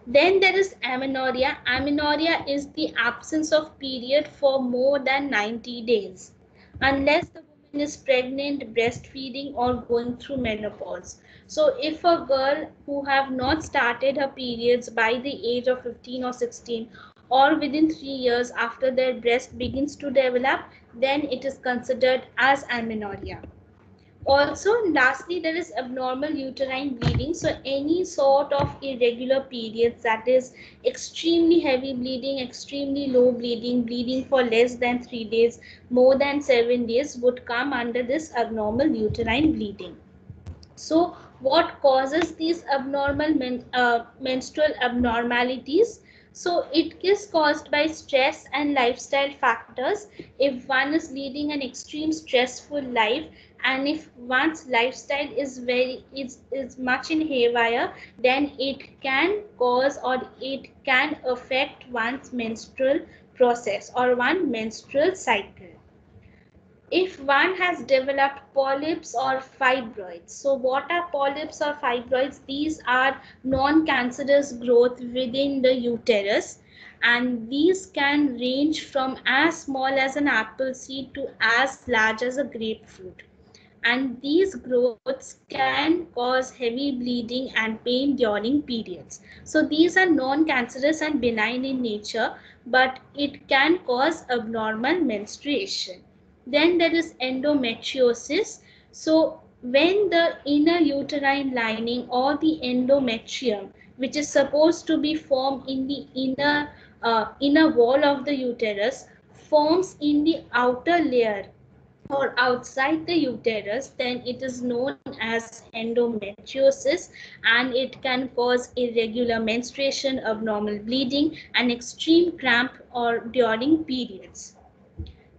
Then there is amenorrhea. Amenorrhea is the absence of period for more than 90 days, unless the woman is pregnant, breastfeeding, or going through menopause. So if a girl who have not started her periods by the age of 15 or 16, or within 3 years after their breast begins to develop, then it is considered as amenorrhea. Also, lastly, there is abnormal uterine bleeding. So any sort of irregular periods, that is extremely heavy bleeding, extremely low bleeding, bleeding for less than 3 days, more than 7 days would come under this abnormal uterine bleeding. So what causes these abnormal menstrual abnormalities? So it is caused by stress and lifestyle factors. If one is leading an extreme stressful life, and if one's lifestyle is much in haywire, then it can cause or it can affect one's menstrual process or one menstrual cycle. If one has developed polyps or fibroids. So what are polyps or fibroids? These are non-cancerous growth within the uterus, and these can range from as small as an apple seed to as large as a grapefruit. and these growths can cause heavy bleeding and pain during periods. So these are non-cancerous and benign in nature, but it can cause abnormal menstruation. Then there is endometriosis. So when the inner uterine lining or the endometrium, which is supposed to be formed in the inner wall of the uterus, forms in the outer layer or outside the uterus, then it is known as endometriosis, and it can cause irregular menstruation, abnormal bleeding, and extreme cramp or during periods.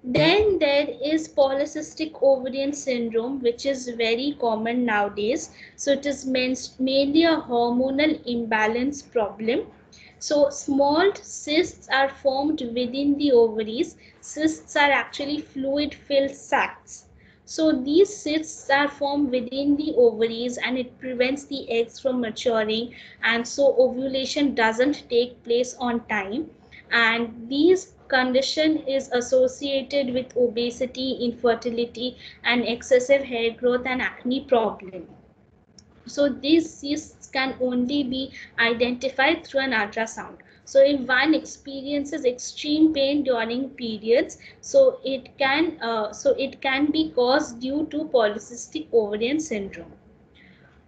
Then there is polycystic ovarian syndrome, which is very common nowadays. So it is mainly a hormonal imbalance problem. So small cysts are formed within the ovaries. Cysts are actually fluid-filled sacs. So these cysts are formed within the ovaries, and it prevents the eggs from maturing, and so ovulation doesn't take place on time. And these condition is associated with obesity, infertility, and excessive hair growth and acne problem. So these cysts can only be identified through an ultrasound. So if one experiences extreme pain during periods, so it can be caused due to polycystic ovarian syndrome.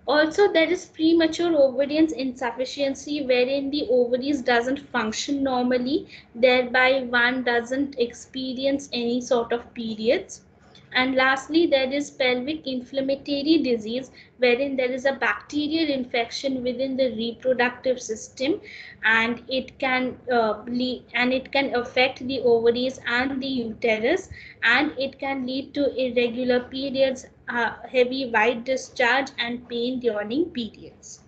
Also, there is premature ovarian insufficiency, wherein the ovaries doesn't function normally, thereby one doesn't experience any sort of periods. And lastly, there is pelvic inflammatory disease, wherein there is a bacterial infection within the reproductive system, and it can affect the ovaries and the uterus, and it can lead to irregular periods, heavy white discharge, and pain during periods.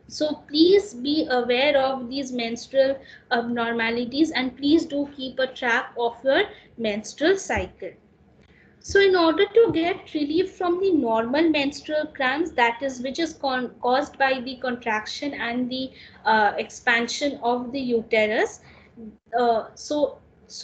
So please be aware of these menstrual abnormalities, and please do keep a track of your menstrual cycle. So in order to get relief from the normal menstrual cramps, that is, which is caused by the contraction and the expansion of the uterus, so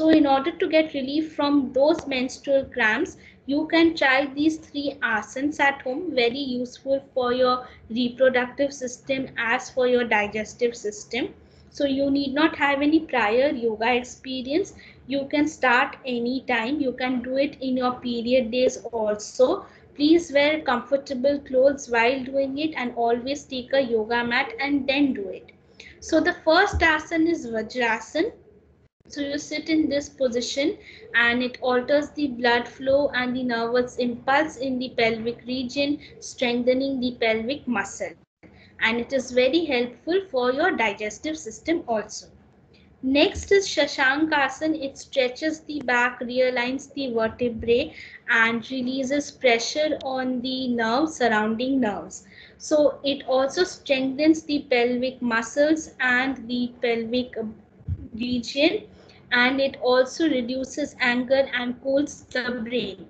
in order to get relief from those menstrual cramps, you can try these 3 asanas at home, very useful for your reproductive system as for your digestive system. So you need not have any prior yoga experience. You can start anytime. You can do it in your period days also. Please wear comfortable clothes while doing it, and always take a yoga mat and then do it. So the first asana is Vajrasana. So you sit in this position, and it alters the blood flow and the nervous impulse in the pelvic region, strengthening the pelvic muscle. And it is very helpful for your digestive system also. Next is Shashankasana. It stretches the back, realigns the vertebrae, and releases pressure on the nerves, surrounding nerves. So it also strengthens the pelvic muscles and the pelvic region, and it also reduces anger and cools the brain.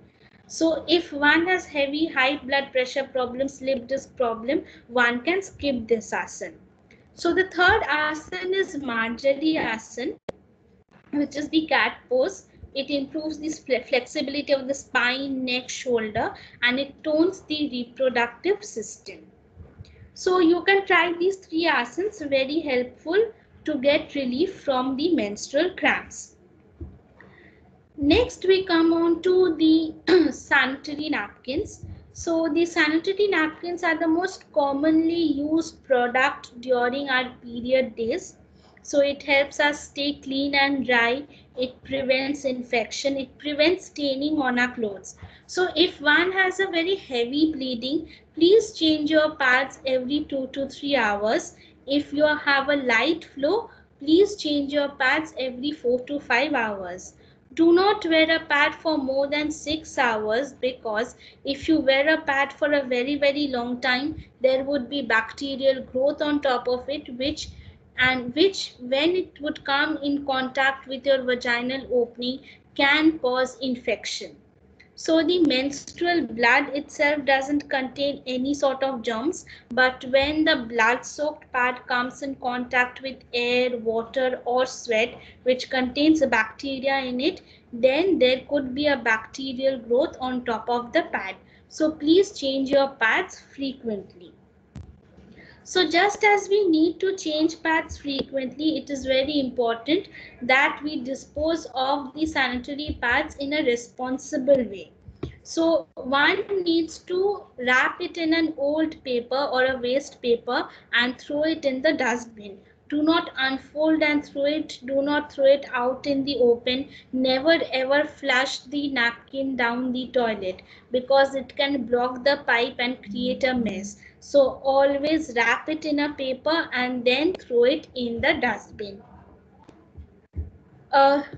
So if one has heavy high blood pressure problem, slip disc problem, one can skip this asana. So the third asana is Marjari asana, which is the cat pose. It improves the flexibility of the spine, neck, shoulder, and it tones the reproductive system. So you can try these 3 asanas, very helpful to get relief from the menstrual cramps. Next, we come on to the sanitary napkins. So the sanitary napkins are the most commonly used product during our period days. So it helps us stay clean and dry. It prevents infection. It prevents staining on our clothes. So if one has a very heavy bleeding, please change your pads every 2 to 3 hours. If you have a light flow, please change your pads every 4 to 5 hours. Do not wear a pad for more than 6 hours, because if you wear a pad for a very long time, there would be bacterial growth on top of it, which when it would come in contact with your vaginal opening can cause infection. So the menstrual blood itself doesn't contain any sort of germs, but when the blood-soaked pad comes in contact with air, water, or sweat, which contains bacteria in it, then there could be a bacterial growth on top of the pad. So please change your pads frequently. So just as we need to change pads frequently, it is very important that we dispose of the sanitary pads in a responsible way. So one needs to wrap it in an old paper or a waste paper and throw it in the dustbin. Do not unfold and throw it. Do not throw it out in the open. Never ever flush the napkin down the toilet because it can block the pipe and create a mess. So always wrap it in a paper and then throw it in the dustbin.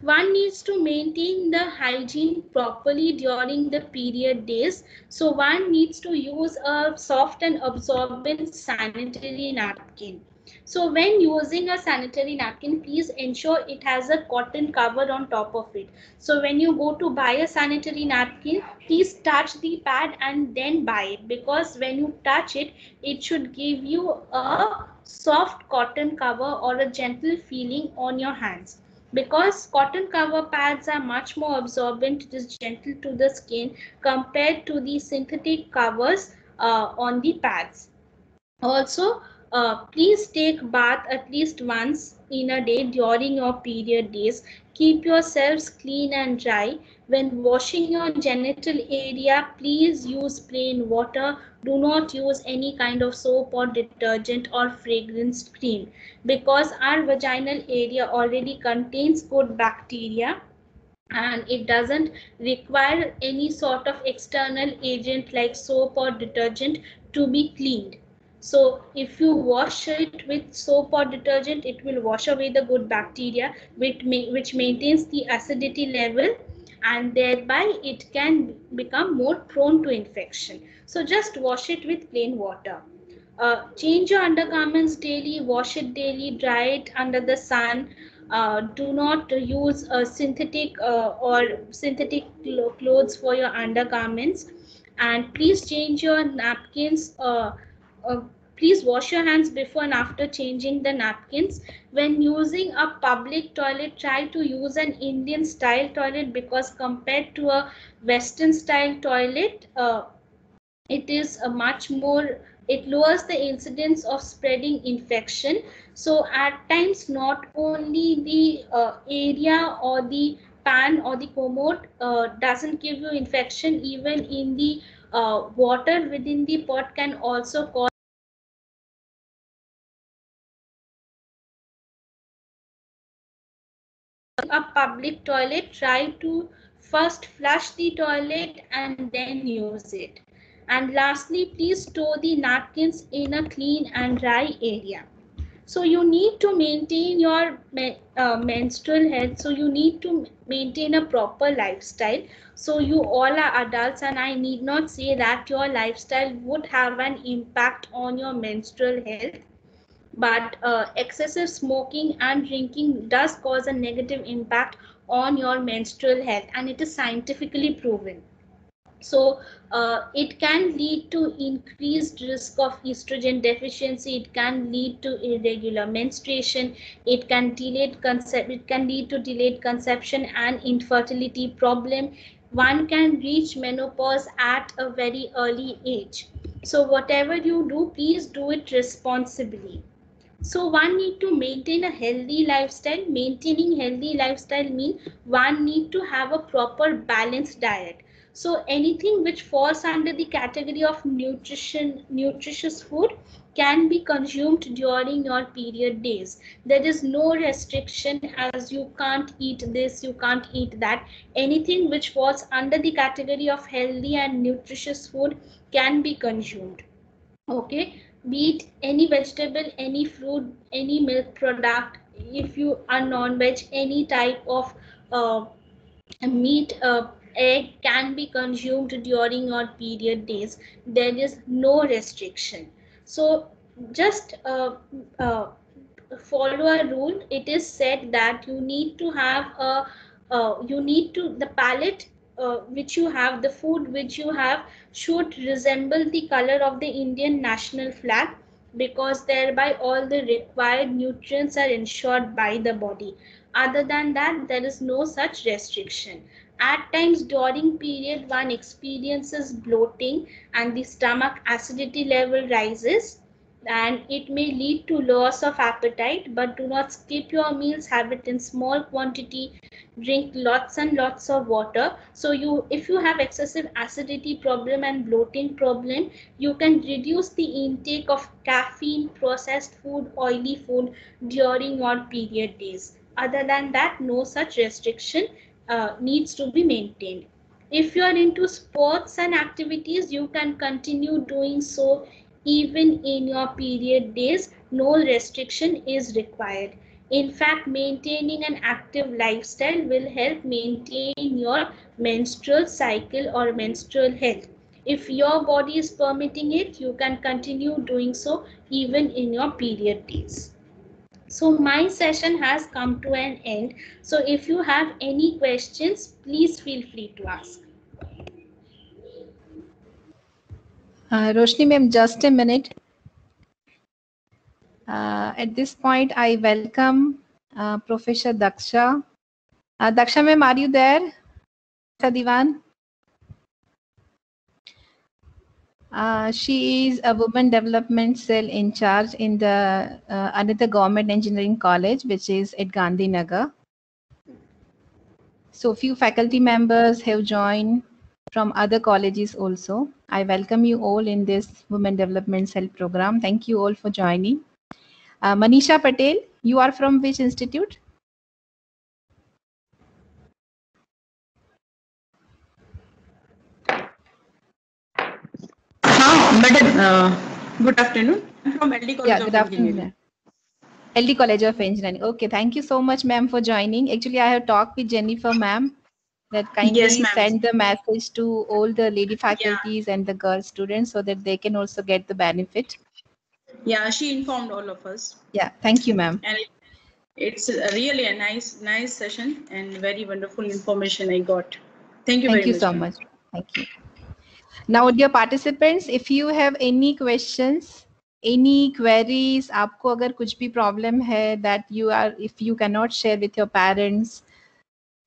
One needs to maintain the hygiene properly during the period days. So one needs to use a soft and absorbent sanitary napkin. So when using a sanitary napkin, please ensure it has a cotton cover on top of it. So when you go to buy a sanitary napkin, please touch the pad and then buy it, because when you touch it, it should give you a soft cotton cover or a gentle feeling on your hands. Because cotton cover pads are much more absorbent, it is gentle to the skin compared to the synthetic covers on the pads. Also, please take bath at least once in a day during your period days. Keep yourselves clean and dry. When washing your genital area, please use plain water. Do not use any kind of soap or detergent or fragrance cream, because our vaginal area already contains good bacteria and it doesn't require any sort of external agent like soap or detergent to be cleaned. So if you wash it with soap or detergent, it will wash away the good bacteria, which maintains the acidity level, and thereby it can become more prone to infection. So just wash it with plain water. Change your undergarments daily, wash it daily, dry it under the sun. Do not use synthetic clothes for your undergarments. And please change your napkins. Uh, Please wash your hands before and after changing the napkins. When using a public toilet, try to use an Indian style toilet, because compared to a Western style toilet, it is a much more, it lowers the incidence of spreading infection. So at times, not only the area or the pan or the commode doesn't give you infection, even in the water within the pot can also cause a public toilet. Try to first flush the toilet and then use it. And lastly, please store the napkins in a clean and dry area. So you need to maintain your menstrual health. So you need to maintain a proper lifestyle. So you all are adults, and I need not say that your lifestyle would have an impact on your menstrual health. But excessive smoking and drinking does cause a negative impact on your menstrual health, and it is scientifically proven. So it can lead to increased risk of estrogen deficiency. It can lead to irregular menstruation. It can lead to delayed conception and infertility problem. One can reach menopause at a very early age. So whatever you do, please do it responsibly. So one need to maintain a healthy lifestyle. Maintaining healthy lifestyle means one need to have a proper balanced diet. So anything which falls under the category of nutritious food can be consumed during your period days. There is no restriction as you can't eat this, you can't eat that. Anything which falls under the category of healthy and nutritious food can be consumed. Okay, be it any vegetable, any fruit, any milk product. If you are non-veg, any type of meat, egg can be consumed during your period days. There is no restriction. So just follow a rule. It is said that you need to have a the palate which you have, the food which you have should resemble the color of the Indian national flag. because thereby all the required nutrients are ensured by the body. Other than that, there is no such restriction. At times during period, one experiences bloating and the stomach acidity level rises, and it may lead to loss of appetite, but do not skip your meals, have it in small quantity, drink lots and lots of water. So if you have excessive acidity problem and bloating problem, you can reduce the intake of caffeine, processed food, oily food during your period days. Other than that, no such restriction needs to be maintained. If you are into sports and activities, you can continue doing so even in your period days. No restriction is required. In fact, maintaining an active lifestyle will help maintain your menstrual cycle or menstrual health. If your body is permitting it, you can continue doing so even in your period days. So my session has come to an end. So if you have any questions, please feel free to ask. Roshni ma'am, just a minute. At this point, I welcome Professor Daksha. Daksha ma'am, are you there? Divan? She is a women development cell in charge in the another government engineering college, which is at Gandhinagar. So few faculty members have joined from other colleges also. I welcome you all in this women development cell program. Thank you all for joining. Manisha Patel, you are from which institute? Madam, good afternoon. I'm from LD College of Engineering. LD College of Engineering. Okay, thank you so much, ma'am, for joining. Actually, I have talked with Jennifer, ma'am, that kindly Yes, send the message to all the lady faculties and the girl students so that they can also get the benefit. Yeah, she informed all of us. Yeah, thank you, ma'am. And it's really a nice session and very wonderful information I got. Thank you very much. Thank you so much. Thank you. Now, dear participants, if you have any questions, any queries, आपको अगर कुछ भी problem है that if you cannot share with your parents,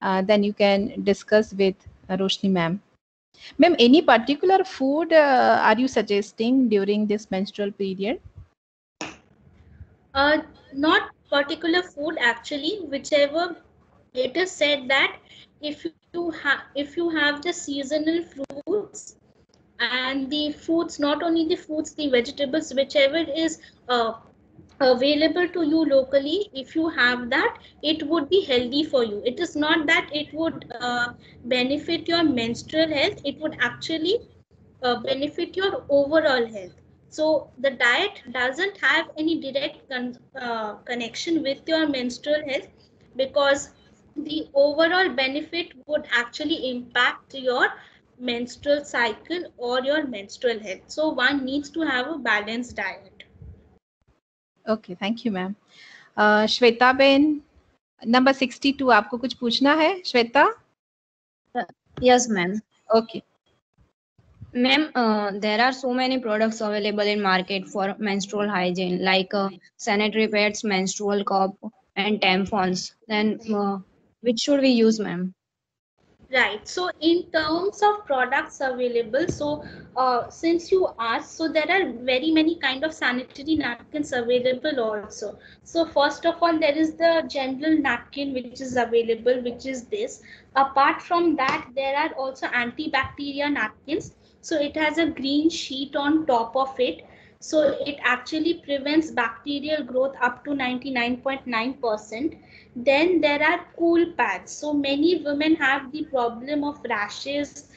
then you can discuss with Roshni ma'am. Ma'am, any particular food are you suggesting during this menstrual period? Not particular food actually, whichever it is said that if you have the seasonal fruits and the fruits, not only the fruits, the vegetables, whichever is available to you locally, if you have that, it would be healthy for you. It is not that it would benefit your menstrual health, it would actually benefit your overall health. So the diet doesn't have any direct connection with your menstrual health, because the overall benefit would actually impact your menstrual cycle or your menstrual health. So one needs to have a balanced diet. Okay, thank you, ma'am. Shweta Ben, number 62, आपको कुछ पूछना है, Shweta? Yes, ma'am. Okay. Ma'am, there are so many products available in market for menstrual hygiene, like sanitary pads, menstrual cup, and tampons. Then, which should we use, ma'am? Right. So in terms of products available, so since you asked, so there are very many kind of sanitary napkins available also. So first of all, there is the general napkin which is available, which is this. Apart from that, there are also antibacterial napkins. So it has a green sheet on top of it. So it actually prevents bacterial growth up to 99.9%. Then there are cool pads. So many women have the problem of rashes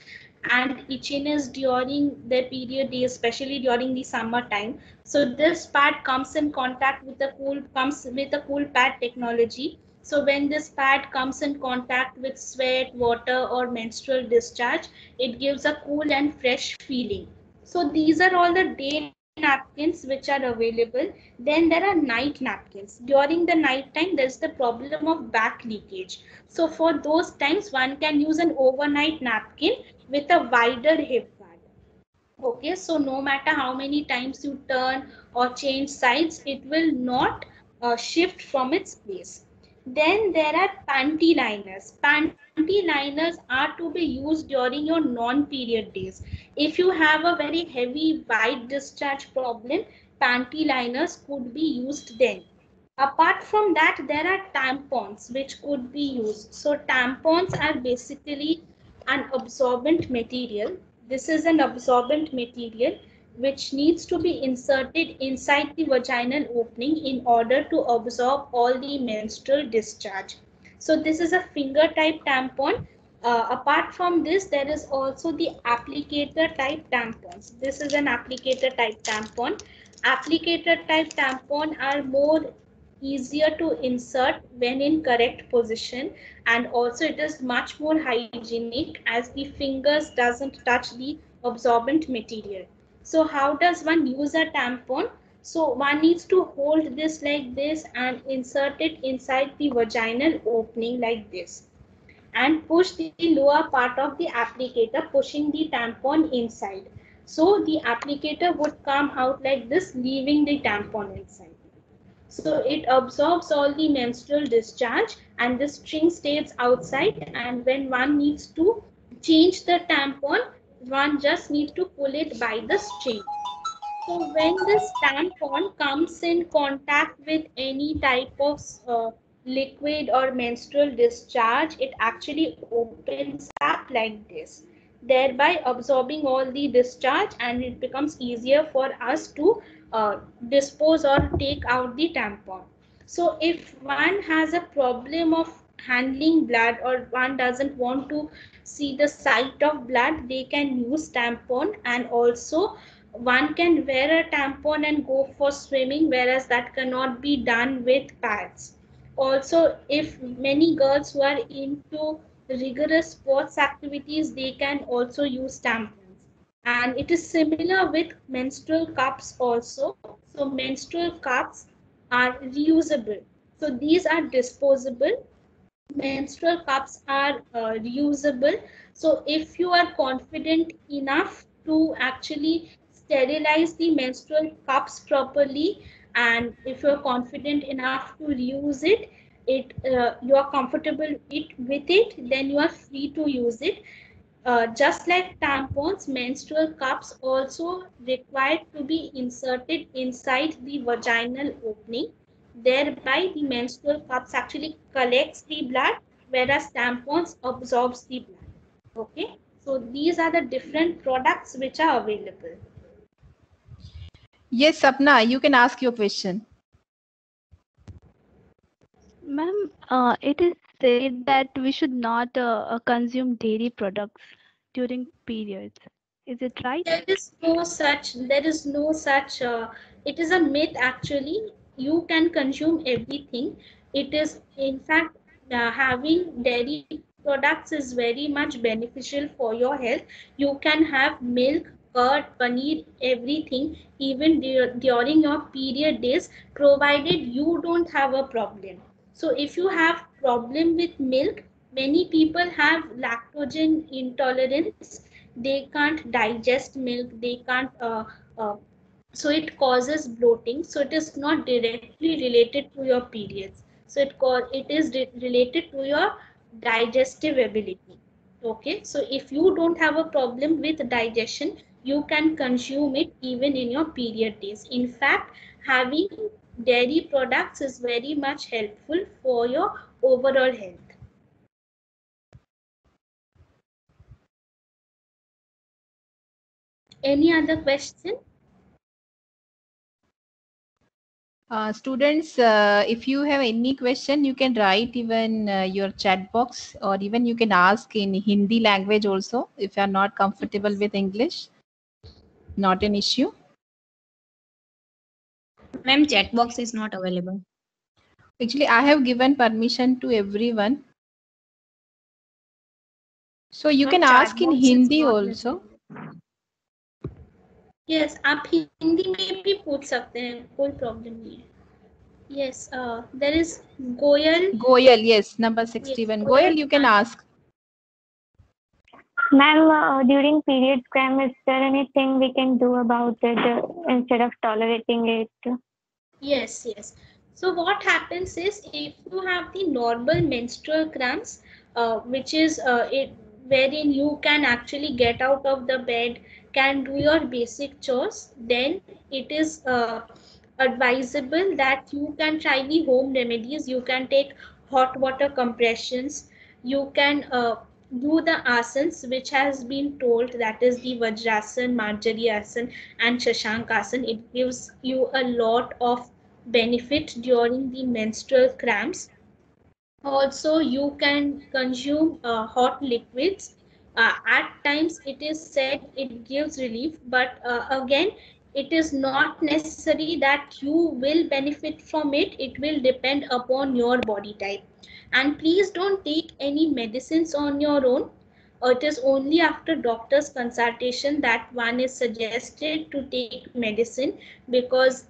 and itchiness during their period days, especially during the summer time. So this pad comes in contact with the cool pad technology. So when this pad comes in contact with sweat, water, or menstrual discharge, it gives a cool and fresh feeling. So these are all the day napkins which are available. Then there are night napkins. During the night time, there's the problem of back leakage. So for those times, one can use an overnight napkin with a wider hip pad. Okay, so no matter how many times you turn or change sides, it will not shift from its place. Then there are panty liners. Panty liners are to be used during your non-period days. If you have a very heavy white discharge problem, panty liners could be used then. Apart from that, there are tampons which could be used. So tampons are basically an absorbent material. This is an absorbent material which needs to be inserted inside the vaginal opening in order to absorb all the menstrual discharge. So this is a finger type tampon. Apart from this, there is also the applicator type tampons. This is an applicator type tampon. Applicator type tampon are more easier to insert when in correct position, and also it is much more hygienic as the fingers doesn't touch the absorbent material. So how does one use a tampon? So one needs to hold this like this and insert it inside the vaginal opening like this, and push the lower part of the applicator, pushing the tampon inside. So the applicator would come out like this, leaving the tampon inside. So it absorbs all the menstrual discharge and the string stays outside, and when one needs to change the tampon, one just needs to pull it by the string. So when this tampon comes in contact with any type of liquid or menstrual discharge, it actually opens up like this, thereby absorbing all the discharge, and it becomes easier for us to dispose or take out the tampon. So if one has a problem of handling blood or one doesn't want to see the sight of blood, they can use tampon, and also one can wear a tampon and go for swimming, whereas that cannot be done with pads. Also, if many girls who are into rigorous sports activities, they can also use tampons. And it is similar with menstrual cups also. So menstrual cups are reusable. So these are disposable. Menstrual cups are reusable. So if you are confident enough to actually sterilize the menstrual cups properly, and if you're confident enough to reuse it, you are comfortable with it, then you are free to use it. Just like tampons, menstrual cups also required to be inserted inside the vaginal opening. Thereby, the menstrual cups actually collects the blood, whereas tampons absorbs the blood. Okay, so these are the different products which are available. Yes, Sapna, you can ask your question. Ma'am, it is said that we should not consume dairy products during periods. Is it right? There is no such, it is a myth actually. You can consume everything. It is, in fact, having dairy products is very much beneficial for your health. You can have milk, curd, paneer, everything, even during your period days, provided you don't have a problem. So if you have problem with milk, many people have lactogen intolerance. They can't digest milk, they can't so it causes bloating. So it is not directly related to your periods. So it is related to your digestive ability. Okay, so if you don't have a problem with digestion, you can consume it even in your period days. In fact, having dairy products is very much helpful for your overall health. Any other question? Students, if you have any question, you can write even your chat box, or even you can ask in Hindi language also if you are not comfortable with English. Not an issue. Ma'am, chat box is not available. Actually, I have given permission to everyone. So you can ask in Hindi also. Yes, आप हिंदी में भी पूछ सकते हैं, कोई problem नहीं है. Yes, there is Goyal. Goyal, yes, number 61. Yes, Goyal, you can ask. Ma'am, during period cramp, is there anything we can do about it instead of tolerating it? Yes, yes. So what happens is if you have the normal menstrual cramps, which is it wherein you can actually get out of the bed, can do your basic chores, then it is advisable that you can try the home remedies. You can take hot water compressions. You can do the asanas which has been told, that is the Vajrasan, Marjari Asan and Shashank Asan. It gives you a lot of benefit during the menstrual cramps. Also, you can consume hot liquids. At times, it is said it gives relief, but again, it is not necessary that you will benefit from it. It will depend upon your body type. And please don't take any medicines on your own. It is only after doctor's consultation that one is suggested to take medicine, because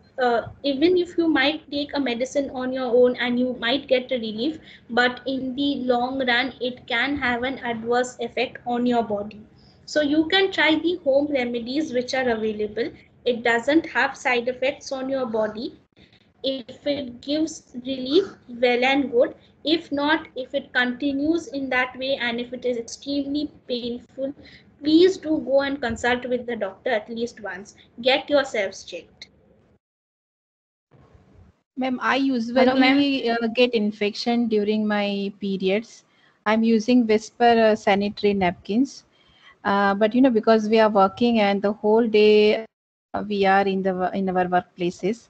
even if you might take a medicine on your own and you might get a relief, but in the long run it can have an adverse effect on your body. So you can try the home remedies which are available. It doesn't have side effects on your body. If it gives relief, well and good. If not, if it continues in that way and if it is extremely painful, please do go and consult with the doctor at least once. Get yourselves checked. Ma'am, I Hello, ma'am. usually get infection during my periods. I'm using Whisper sanitary napkins. But because we are working and the whole day we are in our workplaces,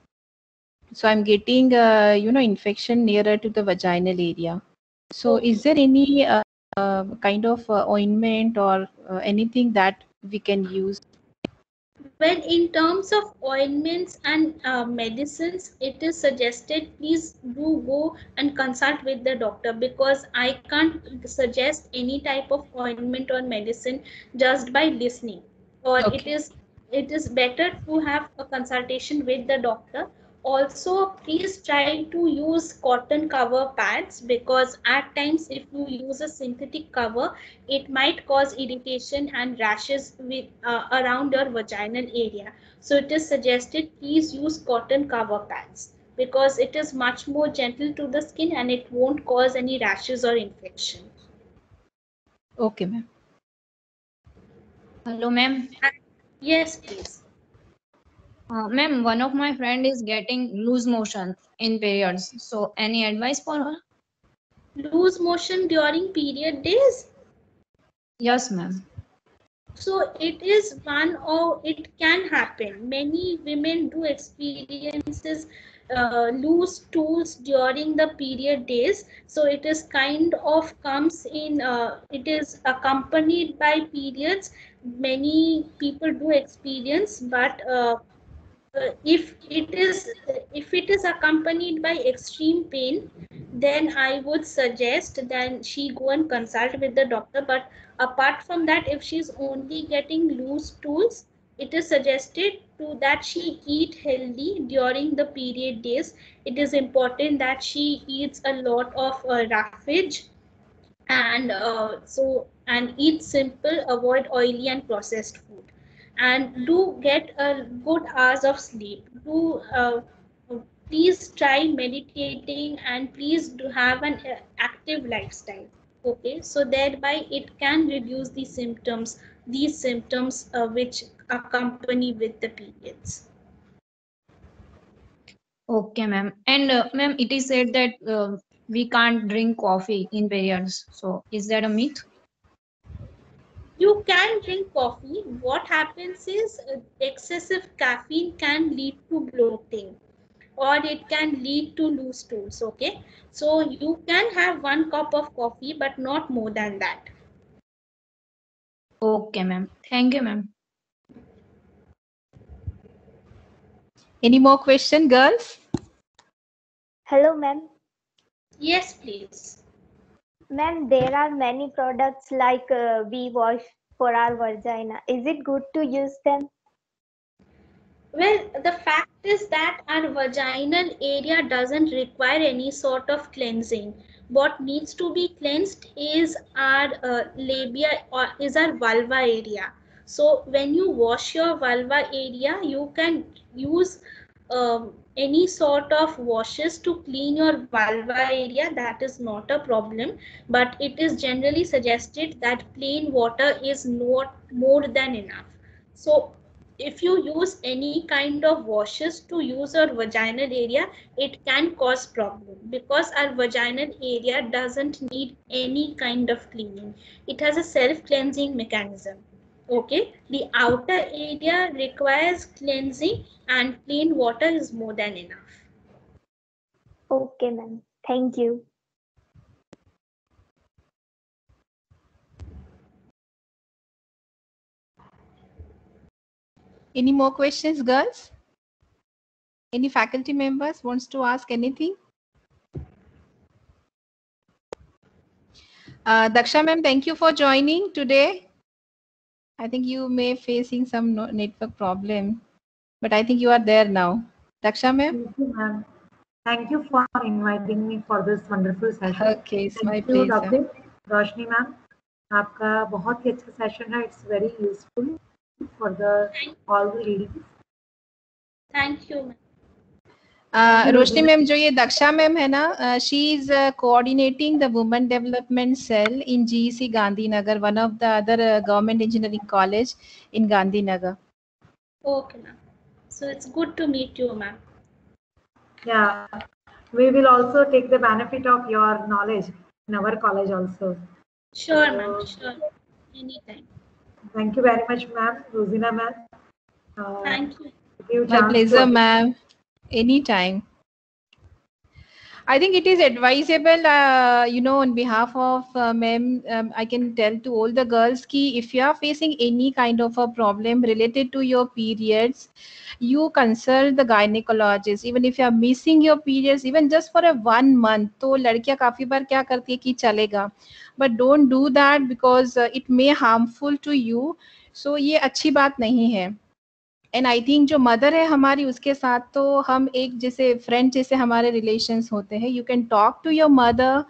so I'm getting infection nearer to the vaginal area. So Okay. is there any kind of ointment or anything that we can use? Well, in terms of ointments and medicines, it is suggested please do go and consult with the doctor, because I can't suggest any type of ointment or medicine just by listening. Or Okay. it is better to have a consultation with the doctor. Also, please try to use cotton cover pads, because at times if you use a synthetic cover, it might cause irritation and rashes with around your vaginal area. So it is suggested please use cotton cover pads, because it is much more gentle to the skin and it won't cause any rashes or infection. Okay, ma'am. Hello, ma'am. Yes, please. Ma'am, one of my friend is getting loose motion in periods. So, any advice for her? Lose motion during period days? Yes, ma'am. So it is one, or it can happen. Many women do experiences loose stools during the period days. So it is kind of comes in. It is accompanied by periods. Many people do experience, but if it is accompanied by extreme pain, then I would suggest then she go and consult with the doctor. But apart from that, if she's only getting loose stools, it is suggested to that she eat healthy during the period days. It is important that she eats a lot of roughage, and and eat simple, avoid oily and processed food, and do get a good hours of sleep. Do please try meditating, and please do have an active lifestyle. Okay, so thereby it can reduce these symptoms which accompany with the periods. Okay, ma'am. And ma'am, it is said that we can't drink coffee in periods. So, is that a myth? You can drink coffee. What happens is excessive caffeine can lead to bloating, or it can lead to loose stools. Okay, so you can have 1 cup of coffee, but not more than that. Okay, ma'am. Thank you, ma'am. Any more question, girls? Hello, ma'am. Yes, please. Ma'am, there are many products like we wash for our vagina. Is it good to use them? Well, the fact is that our vaginal area doesn't require any sort of cleansing. What needs to be cleansed is our labia or is our vulva area. So when you wash your vulva area, you can use any sort of washes to clean your vulva area. That is not a problem, but it is generally suggested that plain water is not more than enough. So if you use any kind of washes to use your vaginal area, it can cause problem because our vaginal area doesn't need any kind of cleaning. It has a self-cleansing mechanism. Okay, the outer area requires cleansing and plain water is more than enough. Okay, ma'am. Thank you. Any more questions, girls? Any faculty members wants to ask anything? Daksha ma'am, thank you for joining today. I think you may facing some network problem, but I think you are there now. Daksha ma'am? Thank you, ma'am. Thank you for inviting me for this wonderful session. Okay, it's my Thank you, pleasure. Dr. Roshni ma'am, आपका बहुत ही अच्छा session है. It's very useful for all the ladies. Thank you, ma'am. Roshni ma'am, जो ये Daksha ma'am है ना, she is coordinating the women development cell in GEC Gandhinagar, one of the other government engineering college in Gandhinagar. Okay, ma'am. So it's good to meet you, ma'am. Yeah, we will also take the benefit of your knowledge in our college also. Sure, ma'am. Sure. Anytime. Thank you very much, ma'am. Rosina ma'am. Thank you. My pleasure, ma'am. Anytime. I think it is advisable, on behalf of ma'am, I can tell to all the girls ki if you are facing any kind of a problem related to your periods, you consult the gynecologist. Even if you are missing your periods, even just for a 1 month, तो लड़कियां काफी बार क्या करती है कि चलेगा, but don't do that because it may harmful to you. So ये अच्छी बात नहीं है. एंड आई थिंक जो मदर है हमारी, उसके साथ तो हम एक जैसे फ्रेंड जैसे हमारे रिलेशंस होते हैं. You can talk to your mother,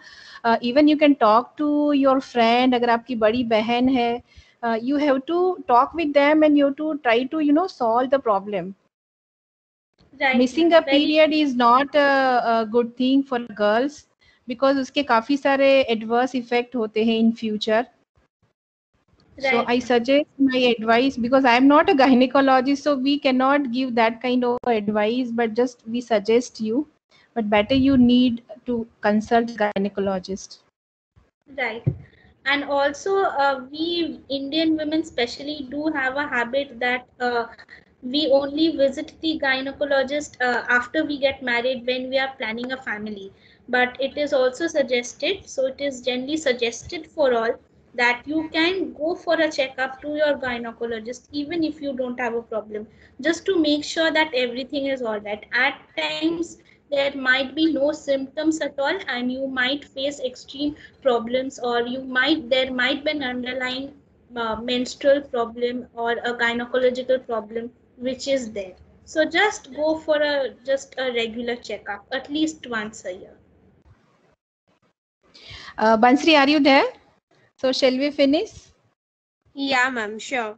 even you can talk to your friend. अगर आपकी बड़ी बहन है, you have to talk with them and you have to try to solve the problem. Right. Missing a period is not a good thing for girls because उसके काफी सारे adverse effect होते हैं in future. Right. So I suggest my advice, because I am not a gynecologist, so we cannot give that kind of advice, but just we suggest you, but better you need to consult gynecologist. Right. And also we Indian women especially do have a habit that we only visit the gynecologist after we get married, when we are planning a family. But it is also suggested, so it is generally suggested for all, that you can go for a checkup to your gynecologist even if you don't have a problem, just to make sure that everything is all right. At times there might be no symptoms at all and you might face extreme problems, or there might be an underlying menstrual problem or a gynecological problem which is there. So just go for just a regular checkup at least once a year. Bansri, are you there? So shall we finish? Yeah, ma'am, sure.